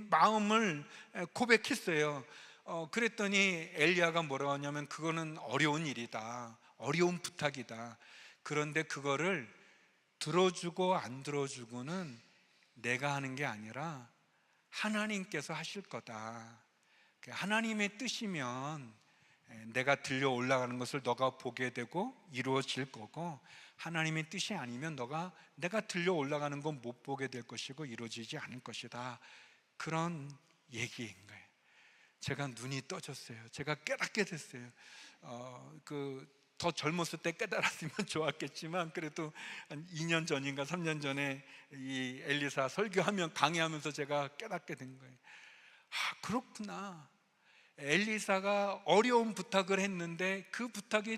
마음을 고백했어요. 그랬더니 엘리야가 뭐라고 하냐면 그거는 어려운 일이다, 어려운 부탁이다. 그런데 그거를 들어주고 안 들어주고는 내가 하는 게 아니라 하나님께서 하실 거다. 하나님의 뜻이면 내가 들려 올라가는 것을 너가 보게 되고 이루어질 거고, 하나님의 뜻이 아니면 내가 들려 올라가는 건 못 보게 될 것이고 이루어지지 않을 것이다, 그런 얘기인 거예요. 제가 눈이 떠졌어요. 제가 깨닫게 됐어요. 더 젊었을 때 깨달았으면 좋았겠지만 그래도 한 2년 전인가 3년 전에 이 엘리사 설교하면 강의하면서 제가 깨닫게 된 거예요. 그렇구나. 엘리사가 어려운 부탁을 했는데 그 부탁이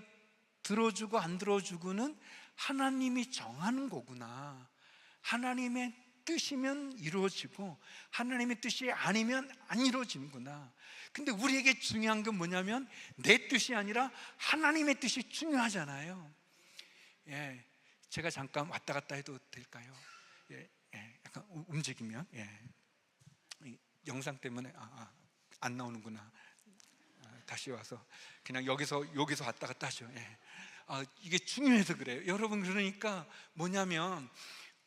들어주고 안 들어주고는 하나님이 정하는 거구나. 하나님의 뜻이면 이루어지고 하나님의 뜻이 아니면 안 이루어지는구나. 근데 우리에게 중요한 건 뭐냐면 내 뜻이 아니라 하나님의 뜻이 중요하잖아요. 제가 잠깐 왔다 갔다 해도 될까요? 약간 움직이면 영상 때문에 안 나오는구나. 다시 와서 그냥 여기서 왔다 갔다 하죠. 이게 중요해서 그래요, 여러분. 그러니까 뭐냐면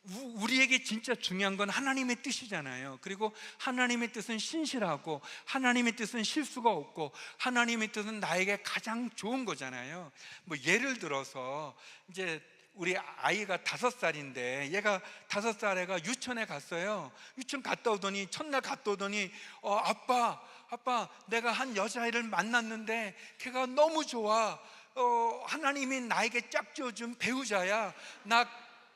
우리에게 진짜 중요한 건 하나님의 뜻이잖아요. 그리고 하나님의 뜻은 신실하고 하나님의 뜻은 실수가 없고 하나님의 뜻은 나에게 가장 좋은 거잖아요. 뭐 예를 들어서 이제 우리 아이가 5살인데 얘가 5살 애가 유치원에 갔어요. 유치원 갔다 오더니 첫날 갔다 오더니 아빠 내가 한 여자아이를 만났는데 걔가 너무 좋아. 하나님이 나에게 짝지어준 배우자야. 나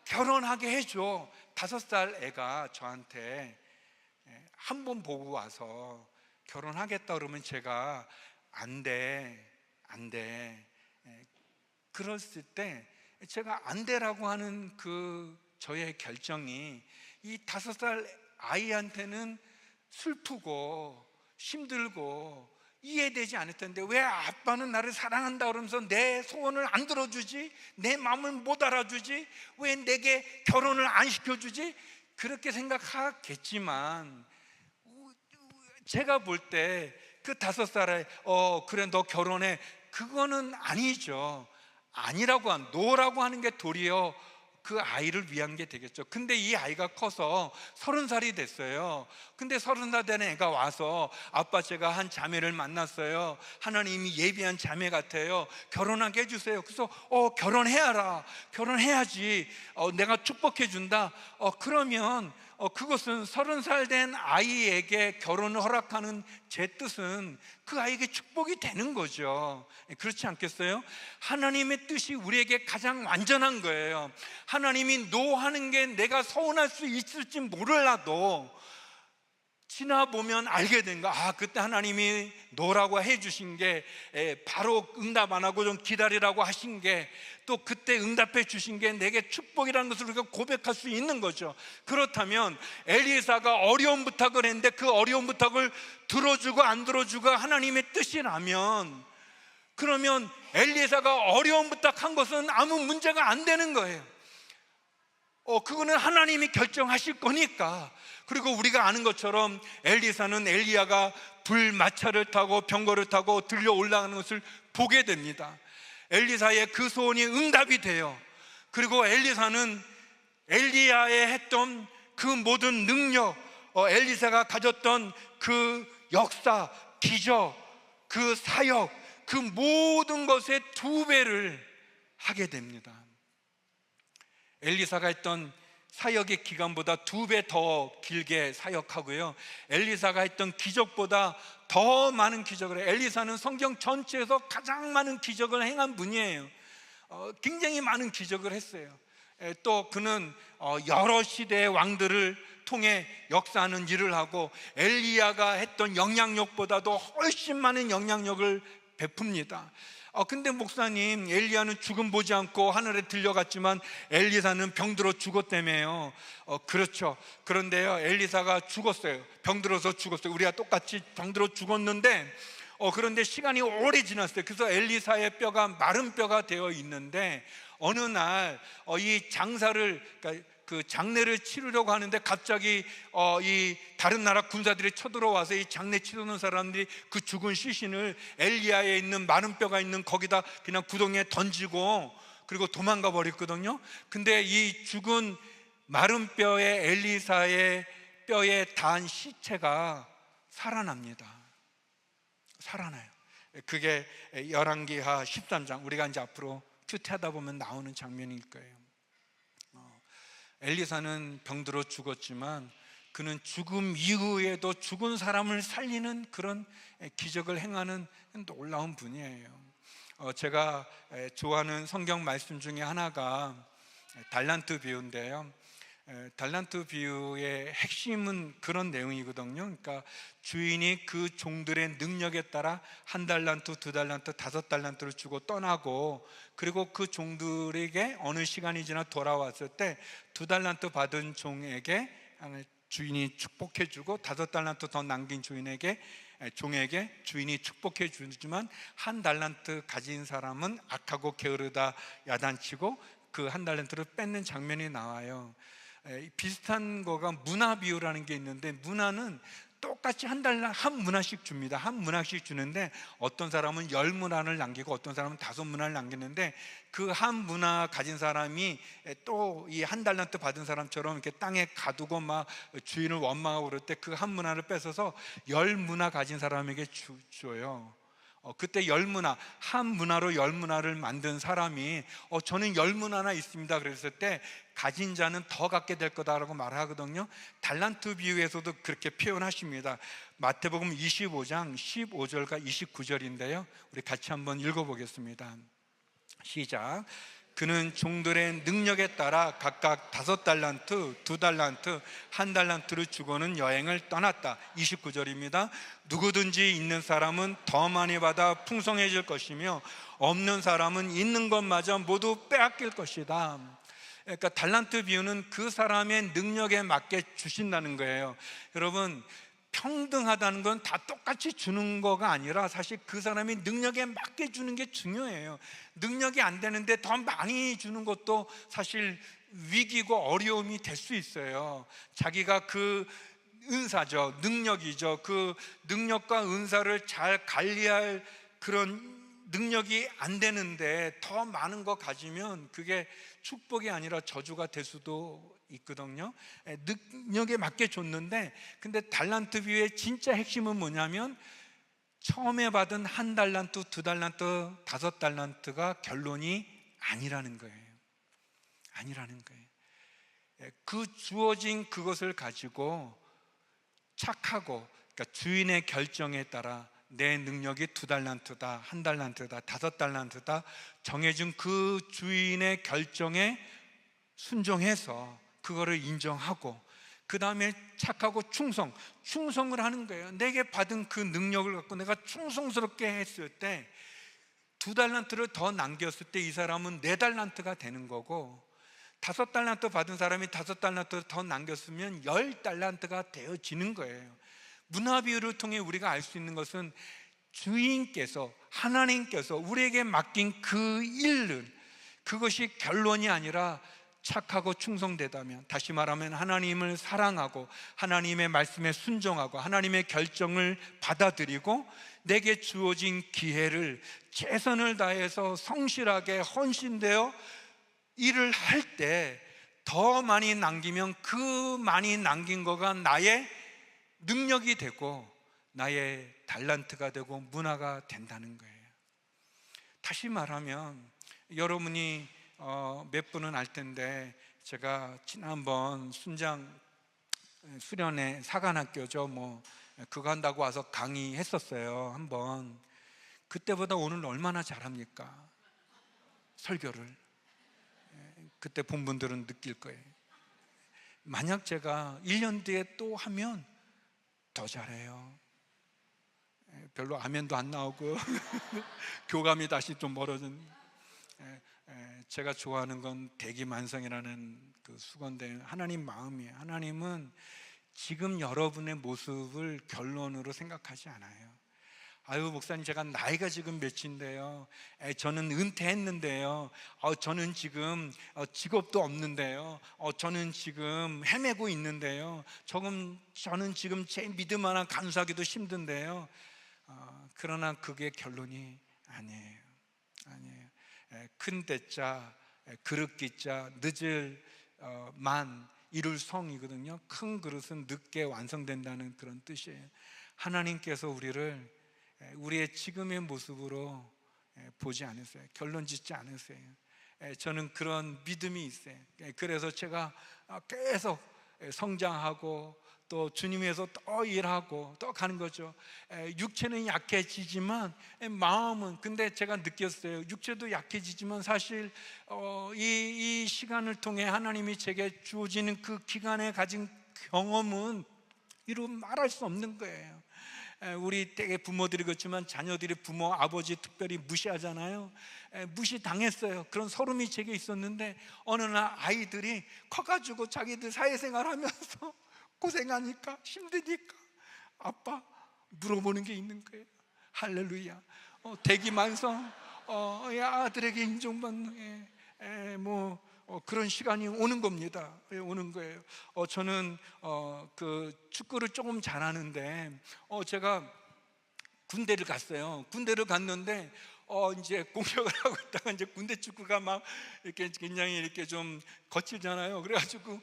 결혼하게 해줘. 5살 애가 저한테 한 번 보고 와서 결혼하겠다 그러면 제가 안 돼. 그랬을 때 제가 안 돼라고 하는 그 저의 결정이 이 5살 아이한테는 슬프고 힘들고 이해되지 않을 텐데, 왜 아빠는 나를 사랑한다 그러면서 내 소원을 안 들어주지? 내 마음을 못 알아주지? 왜 내게 결혼을 안 시켜주지? 그렇게 생각하겠지만 제가 볼 때 그 5살에 그래 너 결혼해, 그거는 아니죠. 노라고 하는 게 도리어 그 아이를 위한 게 되겠죠. 근데 이 아이가 커서 30살이 됐어요. 근데 30살 된 애가 와서 아빠 제가 한 자매를 만났어요. 하나님이 예비한 자매 같아요. 결혼하게 해주세요. 그래서 결혼해야지. 내가 축복해 준다. 그러면 그것은 30살 된 아이에게 결혼을 허락하는 제 뜻은 그 아이에게 축복이 되는 거죠. 그렇지 않겠어요? 하나님의 뜻이 우리에게 가장 완전한 거예요. 하나님이 노 하는 게 내가 서운할 수 있을지 몰라도 지나보면 알게 된 거. 그때 하나님이 노라고 해주신 게, 바로 응답 안 하고 좀 기다리라고 하신 게, 또 그때 응답해 주신 게 내게 축복이라는 것을 우리가 고백할 수 있는 거죠. 그렇다면 엘리사가 어려운 부탁을 했는데 그 어려운 부탁을 들어주고 안 들어주고 하나님의 뜻이라면, 그러면 엘리사가 어려운 부탁한 것은 아무 문제가 안 되는 거예요. 그거는 하나님이 결정하실 거니까. 그리고 우리가 아는 것처럼 엘리사는 엘리야가 불마차를 타고 병거를 타고 들려 올라가는 것을 보게 됩니다. 엘리사의 그 소원이 응답이 돼요. 그리고 엘리사는 엘리야의 했던 그 모든 능력, 엘리사가 가졌던 그 역사, 기적, 그 사역, 그 모든 것의 2배를 하게 됩니다. 엘리사가 했던 사역의 기간보다 2배 더 길게 사역하고요, 엘리사가 했던 기적보다 더 많은 기적을 해요. 엘리사는 성경 전체에서 가장 많은 기적을 행한 분이에요. 굉장히 많은 기적을 했어요. 또 그는 여러 시대의 왕들을 통해 역사하는 일을 하고, 엘리야가 했던 영향력보다도 훨씬 많은 영향력을 베풉니다. 근데 목사님, 엘리야는 죽음 보지 않고 하늘에 들려갔지만 엘리사는 병들어 죽었다며요. 그렇죠. 그런데요, 엘리사가 죽었어요. 병들어서 죽었어요. 우리가 똑같이 병들어 죽었는데, 그런데 시간이 오래 지났어요. 그래서 엘리사의 뼈가 마른 뼈가 되어 있는데, 어느 날 이 장사를, 그러니까 그 장례를 치르려고 하는데 갑자기 이 다른 나라 군사들이 쳐들어와서 이 장례 치르는 사람들이 그 죽은 시신을 엘리야에 있는 마른 뼈가 있는 거기다 그냥 구덩이에 던지고 그리고 도망가 버렸거든요. 근데 이 죽은 마른 뼈에 엘리사의 뼈에 닿은 시체가 살아납니다. 살아나요. 그게 열왕기하 13장, 우리가 이제 앞으로 큐티하다 보면 나오는 장면일 거예요. 엘리사는 병들어 죽었지만 그는 죽음 이후에도 죽은 사람을 살리는 그런 기적을 행하는 놀라운 분이에요. 제가 좋아하는 성경 말씀 중에 하나가 달란트 비유인데요, 달란트 비유의 핵심은 그런 내용이거든요. 그러니까 주인이 그 종들의 능력에 따라 1달란트, 2달란트, 5달란트를 주고 떠나고, 그리고 그 종들에게 어느 시간이 지나 돌아왔을 때 2달란트 받은 종에게 주인이 축복해 주고 5달란트 더 남긴 종에게 주인이 축복해 주지만 1달란트 가진 사람은 악하고 게으르다 야단치고 그 1달란트를 뺏는 장면이 나와요. 비슷한 거가 문화 비유라는 게 있는데, 문화는 똑같이 한 문화씩 줍니다. 한 문화씩 주는데 어떤 사람은 10문화를 남기고 어떤 사람은 5문화를 남기는데, 그 한 문화 가진 사람이 또 이 1달란트 받은 사람처럼 이렇게 땅에 가두고 막 주인을 원망하고 그럴 때 그 한 문화를 뺏어서 10문화 가진 사람에게 줘요. 그때 10문화, 한 문화로 10문화를 만든 사람이 저는 10문화나 있습니다 그랬을 때 가진 자는 더 갖게 될 거다라고 말하거든요. 달란트 비유에서도 그렇게 표현하십니다. 마태복음 25장 15절과 29절인데요 우리 같이 한번 읽어보겠습니다. 시작. 그는 종들의 능력에 따라 각각 5달란트, 2달란트, 1달란트를 주고는 여행을 떠났다. 29절입니다. 누구든지 있는 사람은 더 많이 받아 풍성해질 것이며 없는 사람은 있는 것마저 모두 빼앗길 것이다. 그러니까 달란트 비유는 그 사람의 능력에 맞게 주신다는 거예요. 여러분, 평등하다는 건 다 똑같이 주는 거가 아니라 사실 그 사람이 능력에 맞게 주는 게 중요해요. 능력이 안 되는데 더 많이 주는 것도 사실 위기고 어려움이 될 수 있어요. 자기가 그 은사죠, 능력이죠. 그 능력과 은사를 잘 관리할 그런 능력이 안 되는데 더 많은 거 가지면 그게 축복이 아니라 저주가 될 수도 있거든요. 능력에 맞게 줬는데, 근데 달란트 비유의 진짜 핵심은 뭐냐면 처음에 받은 1달란트, 2달란트, 5달란트가 결론이 아니라는 거예요. 아니라는 거예요. 그 주어진 그것을 가지고 착하고, 그러니까 주인의 결정에 따라 내 능력이 2달란트다, 1달란트다, 5달란트다 정해준 그 주인의 결정에 순종해서 그거를 인정하고, 그 다음에 착하고 충성을 하는 거예요. 내게 받은 그 능력을 갖고 내가 충성스럽게 했을 때 2달란트를 더 남겼을 때 이 사람은 4달란트가 되는 거고, 5달란트 받은 사람이 5달란트 더 남겼으면 10달란트가 되어지는 거예요. 문화 비유를 통해 우리가 알 수 있는 것은 주인께서, 하나님께서 우리에게 맡긴 그 일을, 그것이 결론이 아니라 착하고 충성되다면, 다시 말하면 하나님을 사랑하고 하나님의 말씀에 순종하고 하나님의 결정을 받아들이고 내게 주어진 기회를 최선을 다해서 성실하게 헌신되어 일을 할 때 더 많이 남기면 그 많이 남긴 거가 나의 능력이 되고 나의 달란트가 되고 문화가 된다는 거예요. 다시 말하면 여러분이 몇 분은 알 텐데, 제가 지난번 순장 수련회 사관학교죠, 그거 한다고 와서 강의했었어요. 한번. 그때보다 오늘 얼마나 잘합니까? 설교를. 그때 본 분들은 느낄 거예요. 만약 제가 1년 뒤에 또 하면 더 잘해요. 별로 아멘도 안 나오고 교감이 다시 좀 멀어진. 제가 좋아하는 건 대기만성이라는 그 수건대 하나님 마음이에요. 하나님은 지금 여러분의 모습을 결론으로 생각하지 않아요. 아유, 목사님, 제가 나이가 지금 몇인데요, 저는 은퇴했는데요, 저는 지금 직업도 없는데요, 저는 지금 헤매고 있는데요, 저는 지금 제 믿음 하나 간수하기도 힘든데요. 그러나 그게 결론이 아니에요. 큰 대자 그릇 기자 늦을 만 이룰 성이거든요. 큰 그릇은 늦게 완성된다는 그런 뜻이에요. 하나님께서 우리의 지금의 모습으로 보지 않으세요. 결론 짓지 않으세요. 저는 그런 믿음이 있어요. 그래서 제가 계속 성장하고 또 주님 위해서 더 일하고 또 가는 거죠. 육체는 약해지지만 마음은, 근데 제가 느꼈어요. 육체도 약해지지만 사실 이 시간을 통해 하나님이 제게 주어지는 그 기간에 가진 경험은 이루 말할 수 없는 거예요. 우리 때의 부모들이 그렇지만 자녀들이 부모, 아버지 특별히 무시하잖아요. 무시당했어요. 그런 서름이 제게 있었는데 어느 날 아이들이 커가지고 자기들 사회생활 하면서 고생하니까 힘드니까 아빠 물어보는 게 있는 거예요. 할렐루야. 대기만성, 아들에게 인정받는 그런 시간이 오는 겁니다. 오는 거예요. 저는 그 축구를 조금 잘하는데 제가 군대를 갔어요. 군대를 갔는데 이제 공격을 하고 있다가 이제 군대 축구가 막 이렇게 굉장히 이렇게 좀 거칠잖아요. 그래가지고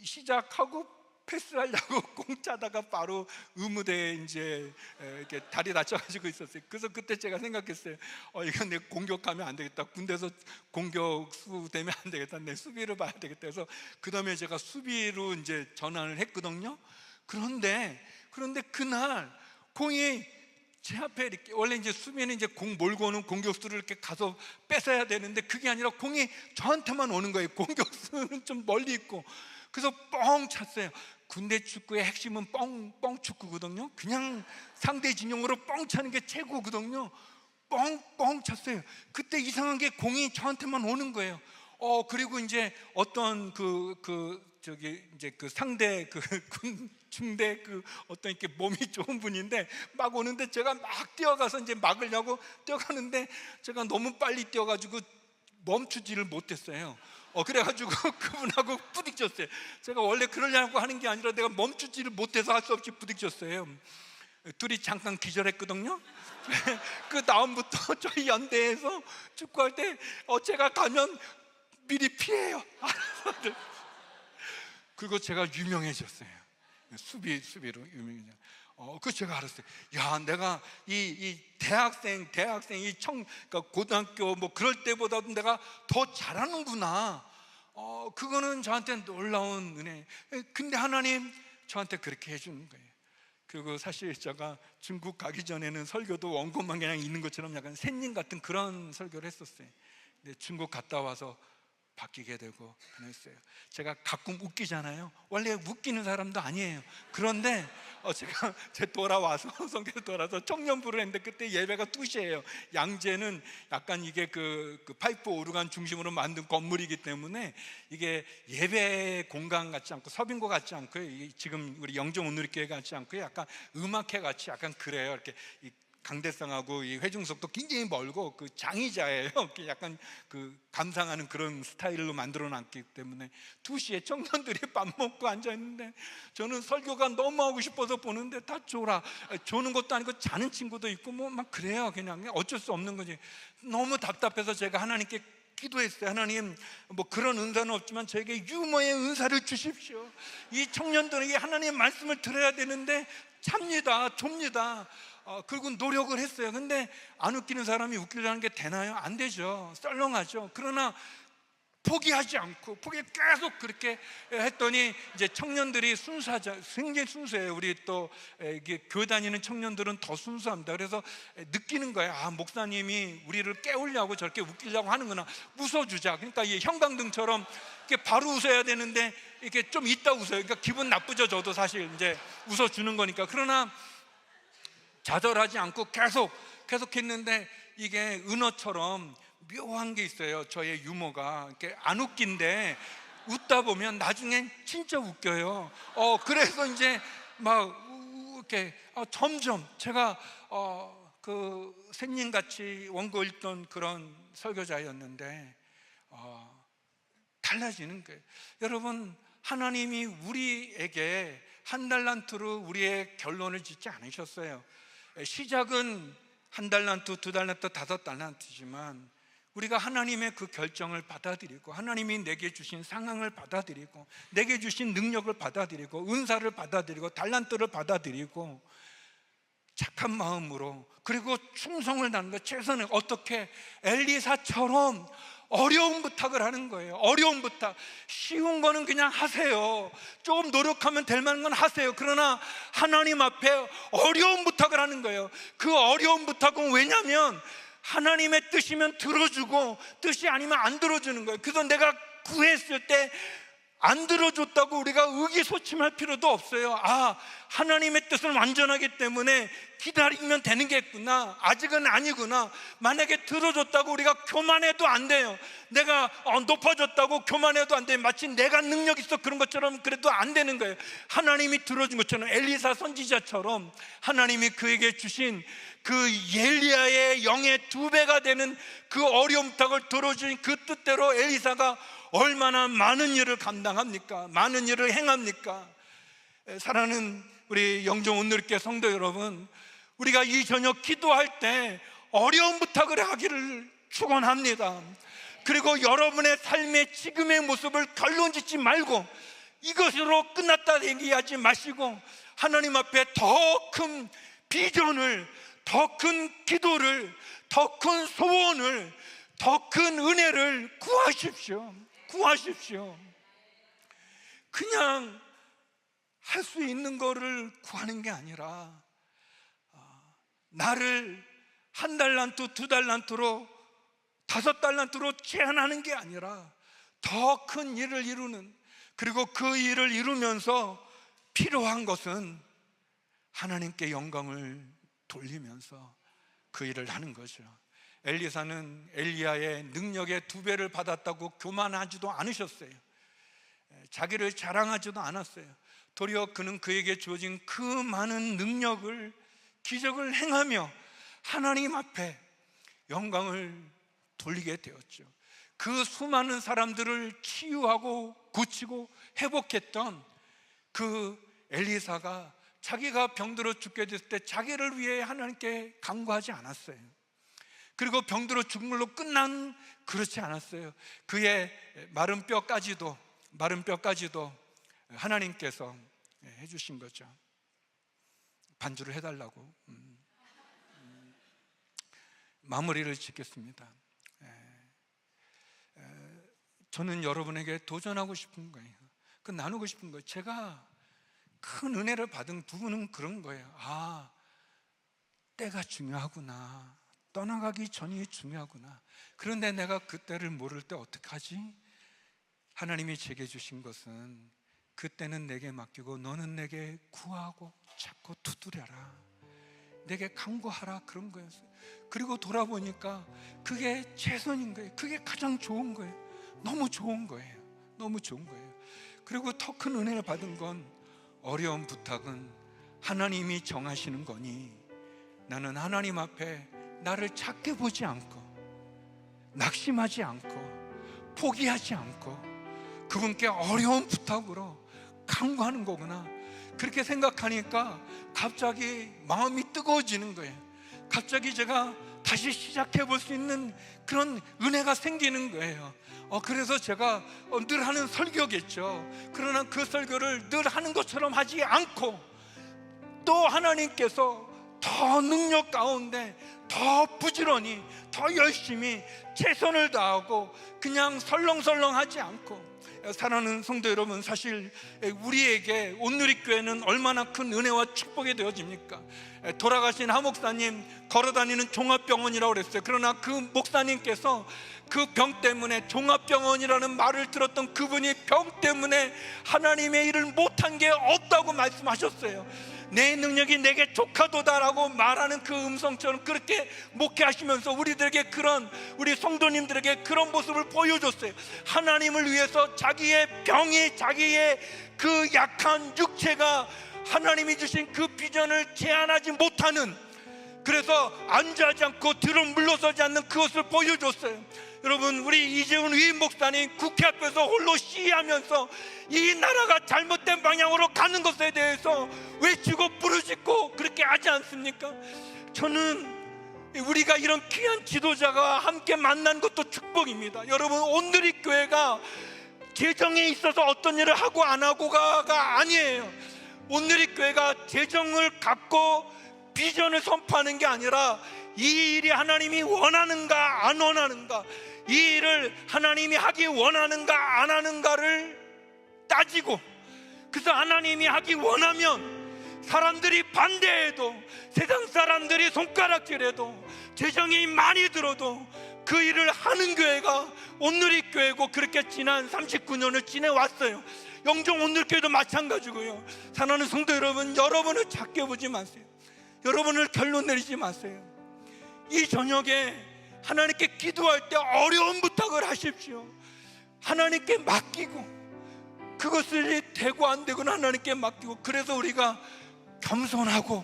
시작하고 패스하려고 공 차다가 바로 의무대에 이제 이렇게 다리 다쳐가지고 있었어요. 그래서 그때 제가 생각했어요. 이건 내가 공격하면 안 되겠다. 군대에서 공격수 되면 안 되겠다. 내 수비를 봐야 되겠다. 그래서 그 다음에 제가 수비로 이제 전환을 했거든요. 그런데 그날 공이 제 앞에 이렇게, 원래 이제 수비는 이제 공 몰고 오는 공격수를 이렇게 가서 뺏어야 되는데 그게 아니라 공이 저한테만 오는 거예요. 공격수는 좀 멀리 있고. 그래서 뻥 찼어요. 군대 축구의 핵심은 뻥 축구거든요. 그냥 상대 진영으로 뻥 차는 게 최고거든요. 뻥 찼어요. 그때 이상한 게 공이 저한테만 오는 거예요. 그리고 이제 어떤 이제 그 상대 중대 어떤 이렇게 몸이 좋은 분인데 막 오는데 제가 막 뛰어가서 이제 막으려고 뛰어가는데 제가 너무 빨리 뛰어가지고 멈추지를 못했어요. 그래가지고 그분하고 부딪혔어요. 제가 원래 그러려고 하는 게 아니라 내가 멈추지를 못해서 할 수 없이 부딪혔어요. 둘이 잠깐 기절했거든요. 그 다음부터 저희 연대에서 축구할 때 제가 가면 미리 피해요. 그리고 제가 유명해졌어요. 수비로 유명해졌어요. 그 제가 알았어요. 야, 내가 이 대학생 그러니까 고등학교 그럴 때보다도 내가 더 잘하는구나. 그거는 저한테 놀라운 은혜. 근데 하나님 저한테 그렇게 해주는 거예요. 그리고 사실 제가 중국 가기 전에는 설교도 원고만 그냥 있는 것처럼 약간 샌님 같은 그런 설교를 했었어요. 근데 중국 갔다 와서 바뀌게 되고 그랬어요. 제가 가끔 웃기잖아요. 원래 웃기는 사람도 아니에요. 그런데 제가 돌아와서 성교에 돌아서 청년부를 했는데 그때 예배가 2시예요. 양재는 약간 이게 그 파이프 오르간 중심으로 만든 건물이기 때문에 이게 예배 공간 같지 않고 서빙고 같지 않고 지금 우리 영종 온누리교회 같지 않고 약간 음악회 같이 약간 그래요. 이렇게 강대상하고 이 회중석도 굉장히 멀고 그 장의자예요. 약간 그 감상하는 그런 스타일로 만들어 놨기 때문에 2시에 청년들이 밥 먹고 앉아 있는데 저는 설교가 너무 하고 싶어서 보는데 다 조는 것도 아니고 자는 친구도 있고 뭐 막 그래요. 그냥 어쩔 수 없는 거지. 너무 답답해서 제가 하나님께 기도했어요. 하나님, 뭐 그런 은사는 없지만 저에게 유머의 은사를 주십시오. 이 청년들에게 하나님의 말씀을 들어야 되는데 좁니다. 그리고 노력을 했어요. 근데 안 웃기는 사람이 웃기려는 게 되나요? 안 되죠. 썰렁하죠. 그러나 포기하지 않고 계속 그렇게 했더니 이제 청년들이 굉장히 순수해요. 우리 또 이게 교회 다니는 청년들은 더 순수합니다. 그래서 느끼는 거예요. 아, 목사님이 우리를 깨우려고 저렇게 웃기려고 하는구나. 웃어주자. 그러니까 이 형광등처럼 이렇게 바로 웃어야 되는데 이렇게 좀 있다 웃어요. 그러니까 기분 나쁘죠. 저도 사실 이제 웃어주는 거니까. 그러나 좌절하지 않고 계속 했는데 이게 은어처럼 묘한 게 있어요. 저의 유머가 이렇게 안 웃긴데 웃다 보면 나중엔 진짜 웃겨요. 그래서 이제 막 이렇게 점점 제가 그 샌님같이 원고 읽던 그런 설교자였는데 달라지는 거예요. 여러분, 하나님이 우리에게 한 달란트로 우리의 결론을 짓지 않으셨어요. 시작은 1달란트, 2달란트, 5달란트지만 우리가 하나님의 그 결정을 받아들이고 하나님이 내게 주신 상황을 받아들이고 내게 주신 능력을 받아들이고 은사를 받아들이고 달란트를 받아들이고 착한 마음으로 그리고 충성을 다하는 것, 최선을 어떻게 엘리사처럼 어려운 부탁을 하는 거예요. 어려운 부탁. 쉬운 거는 그냥 하세요. 조금 노력하면 될 만한 건 하세요. 그러나 하나님 앞에 어려운 부탁을 하는 거예요. 그 어려운 부탁은 왜냐면 하나님의 뜻이면 들어주고 뜻이 아니면 안 들어주는 거예요. 그래서 내가 구했을 때 안 들어줬다고 우리가 의기소침할 필요도 없어요. 아, 하나님의 뜻은 완전하기 때문에 기다리면 되는 게 있구나. 아직은 아니구나. 만약에 들어줬다고 우리가 교만해도 안 돼요. 내가 높아졌다고 교만해도 안 돼요. 마치 내가 능력 있어 그런 것처럼 그래도 안 되는 거예요. 하나님이 들어준 것처럼 엘리사 선지자처럼 하나님이 그에게 주신 그 엘리야의 영의 2배가 되는 그 어려운 부탁을 들어준 그 뜻대로 엘리사가 얼마나 많은 일을 감당합니까? 많은 일을 행합니까? 사랑하는 우리 영종 온누리교회 성도 여러분, 우리가 이 저녁 기도할 때 어려운 부탁을 하기를 축원합니다. 그리고 여러분의 삶의 지금의 모습을 결론 짓지 말고 이것으로 끝났다 얘기하지 마시고 하나님 앞에 더 큰 비전을, 더 큰 기도를, 더 큰 소원을, 더 큰 은혜를 구하십시오. 그냥 할 수 있는 거를 구하는 게 아니라 나를 1달란트, 2달란트로 5달란트로 제한하는 게 아니라 더 큰 일을 이루는, 그리고 그 일을 이루면서 필요한 것은 하나님께 영광을 돌리면서 그 일을 하는 거죠. 엘리사는 엘리야의 능력의 2배를 받았다고 교만하지도 않으셨어요. 자기를 자랑하지도 않았어요. 도리어 그는 그에게 주어진 그 많은 능력을, 기적을 행하며 하나님 앞에 영광을 돌리게 되었죠. 그 수많은 사람들을 치유하고 고치고 회복했던 그 엘리사가 자기가 병들어 죽게 됐을 때 자기를 위해 하나님께 간구하지 않았어요. 그리고 병들어 죽은 걸로 그렇지 않았어요. 그의 마른 뼈까지도 하나님께서 해주신 거죠. 반주를 해달라고. 마무리를 짓겠습니다. 저는 여러분에게 도전하고 싶은 거예요. 나누고 싶은 거예요. 제가 큰 은혜를 받은 부분은 그런 거예요. 아, 때가 중요하구나. 떠나가기 전이 중요하구나. 그런데 내가 그때를 모를 때 어떡하지? 하나님이 제게 주신 것은 그때는 내게 맡기고 너는 내게 구하고 찾고 두드려라, 내게 간구하라, 그런 거였어요. 그리고 돌아보니까 그게 최선인 거예요. 그게 가장 좋은 거예요. 너무 좋은 거예요. 너무 좋은 거예요. 그리고 더 큰 은혜를 받은 건, 어려운 부탁은 하나님이 정하시는 거니 나는 하나님 앞에 나를 작게 보지 않고 낙심하지 않고 포기하지 않고 그분께 어려운 부탁으로 간구하는 거구나, 그렇게 생각하니까 갑자기 마음이 뜨거워지는 거예요. 갑자기 제가 다시 시작해 볼 수 있는 그런 은혜가 생기는 거예요. 그래서 제가 늘 하는 설교겠죠. 그러나 그 설교를 늘 하는 것처럼 하지 않고 또 하나님께서 더 능력 가운데 더 부지런히 더 열심히 최선을 다하고 그냥 설렁설렁하지 않고, 사랑하는 성도 여러분, 사실 우리에게 온누리교회는 얼마나 큰 은혜와 축복이 되어집니까? 돌아가신 하 목사님 걸어다니는 종합병원이라고 그랬어요. 그러나 그 목사님께서 그 병 때문에, 종합병원이라는 말을 들었던 그분이 병 때문에 하나님의 일을 못한 게 없다고 말씀하셨어요. 내 능력이 내게 족하도다라고 말하는 그 음성처럼 그렇게 목회하시면서 우리들에게, 우리 성도님들에게 그런 모습을 보여줬어요. 하나님을 위해서 자기의 병이, 자기의 그 약한 육체가 하나님이 주신 그 비전을 제한하지 못하는, 그래서 안주하지 않고 뒤로 물러서지 않는 그것을 보여줬어요. 여러분, 우리 이재훈 위임 목사님 국회 앞에서 홀로 시위하면서 이 나라가 잘못된 방향으로 가는 것에 대해서 외치고 부르짖고 그렇게 하지 않습니까? 저는 우리가 이런 귀한 지도자가 함께 만난 것도 축복입니다. 여러분, 온누리교회가 재정에 있어서 어떤 일을 하고 안 하고가 아니에요. 온누리교회가 재정을 갖고 비전을 선포하는 게 아니라 이 일이 하나님이 원하는가 안 원하는가, 이 일을 하나님이 하기 원하는가 안 하는가를 따지고, 그래서 하나님이 하기 원하면 사람들이 반대해도, 세상 사람들이 손가락질해도, 재정이 많이 들어도 그 일을 하는 교회가 온누리교회고, 그렇게 지난 39년을 지내왔어요. 영종 온누리교회도 마찬가지고요. 사랑하는 성도 여러분, 여러분을 작게 보지 마세요. 여러분을 결론 내리지 마세요. 이 저녁에 하나님께 기도할 때 어려운 부탁을 하십시오. 하나님께 맡기고, 그것을 되고 안 되고는 하나님께 맡기고, 그래서 우리가 겸손하고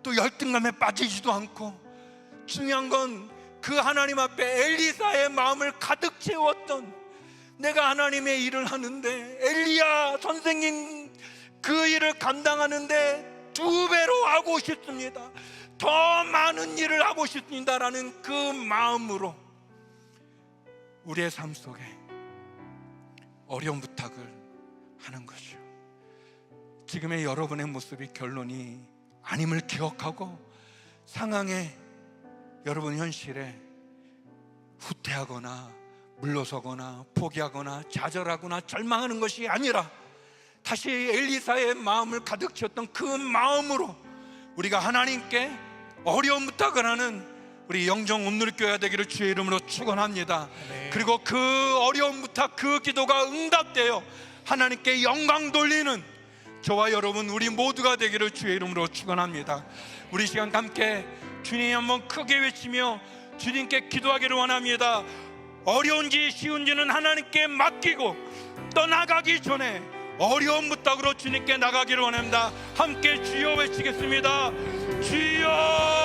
또 열등감에 빠지지도 않고, 중요한 건 그 하나님 앞에 엘리사의 마음을 가득 채웠던, 내가 하나님의 일을 하는데 엘리야 선생님 그 일을 감당하는데 2배로 하고 싶습니다, 더 많은 일을 하고 싶습니다라는 그 마음으로 우리의 삶 속에 어려운 부탁을 하는 거죠. 지금의 여러분의 모습이 결론이 아님을 기억하고, 상황에, 여러분 현실에 후퇴하거나 물러서거나 포기하거나 좌절하거나 절망하는 것이 아니라 다시 엘리사의 마음을 가득 채웠던 그 마음으로 우리가 하나님께 어려운 부탁을 하는 우리 영종 온누리교회가 되기를 주의 이름으로 축원합니다. 그리고 그 어려운 부탁, 그 기도가 응답되어 하나님께 영광 돌리는 저와 여러분, 우리 모두가 되기를 주의 이름으로 축원합니다. 우리 시간 함께 주님 한번 크게 외치며 주님께 기도하기를 원합니다. 어려운지 쉬운지는 하나님께 맡기고 떠나가기 전에 어려운 부탁으로 주님께 나가기를 원합니다. 함께 주여 외치겠습니다. 주여.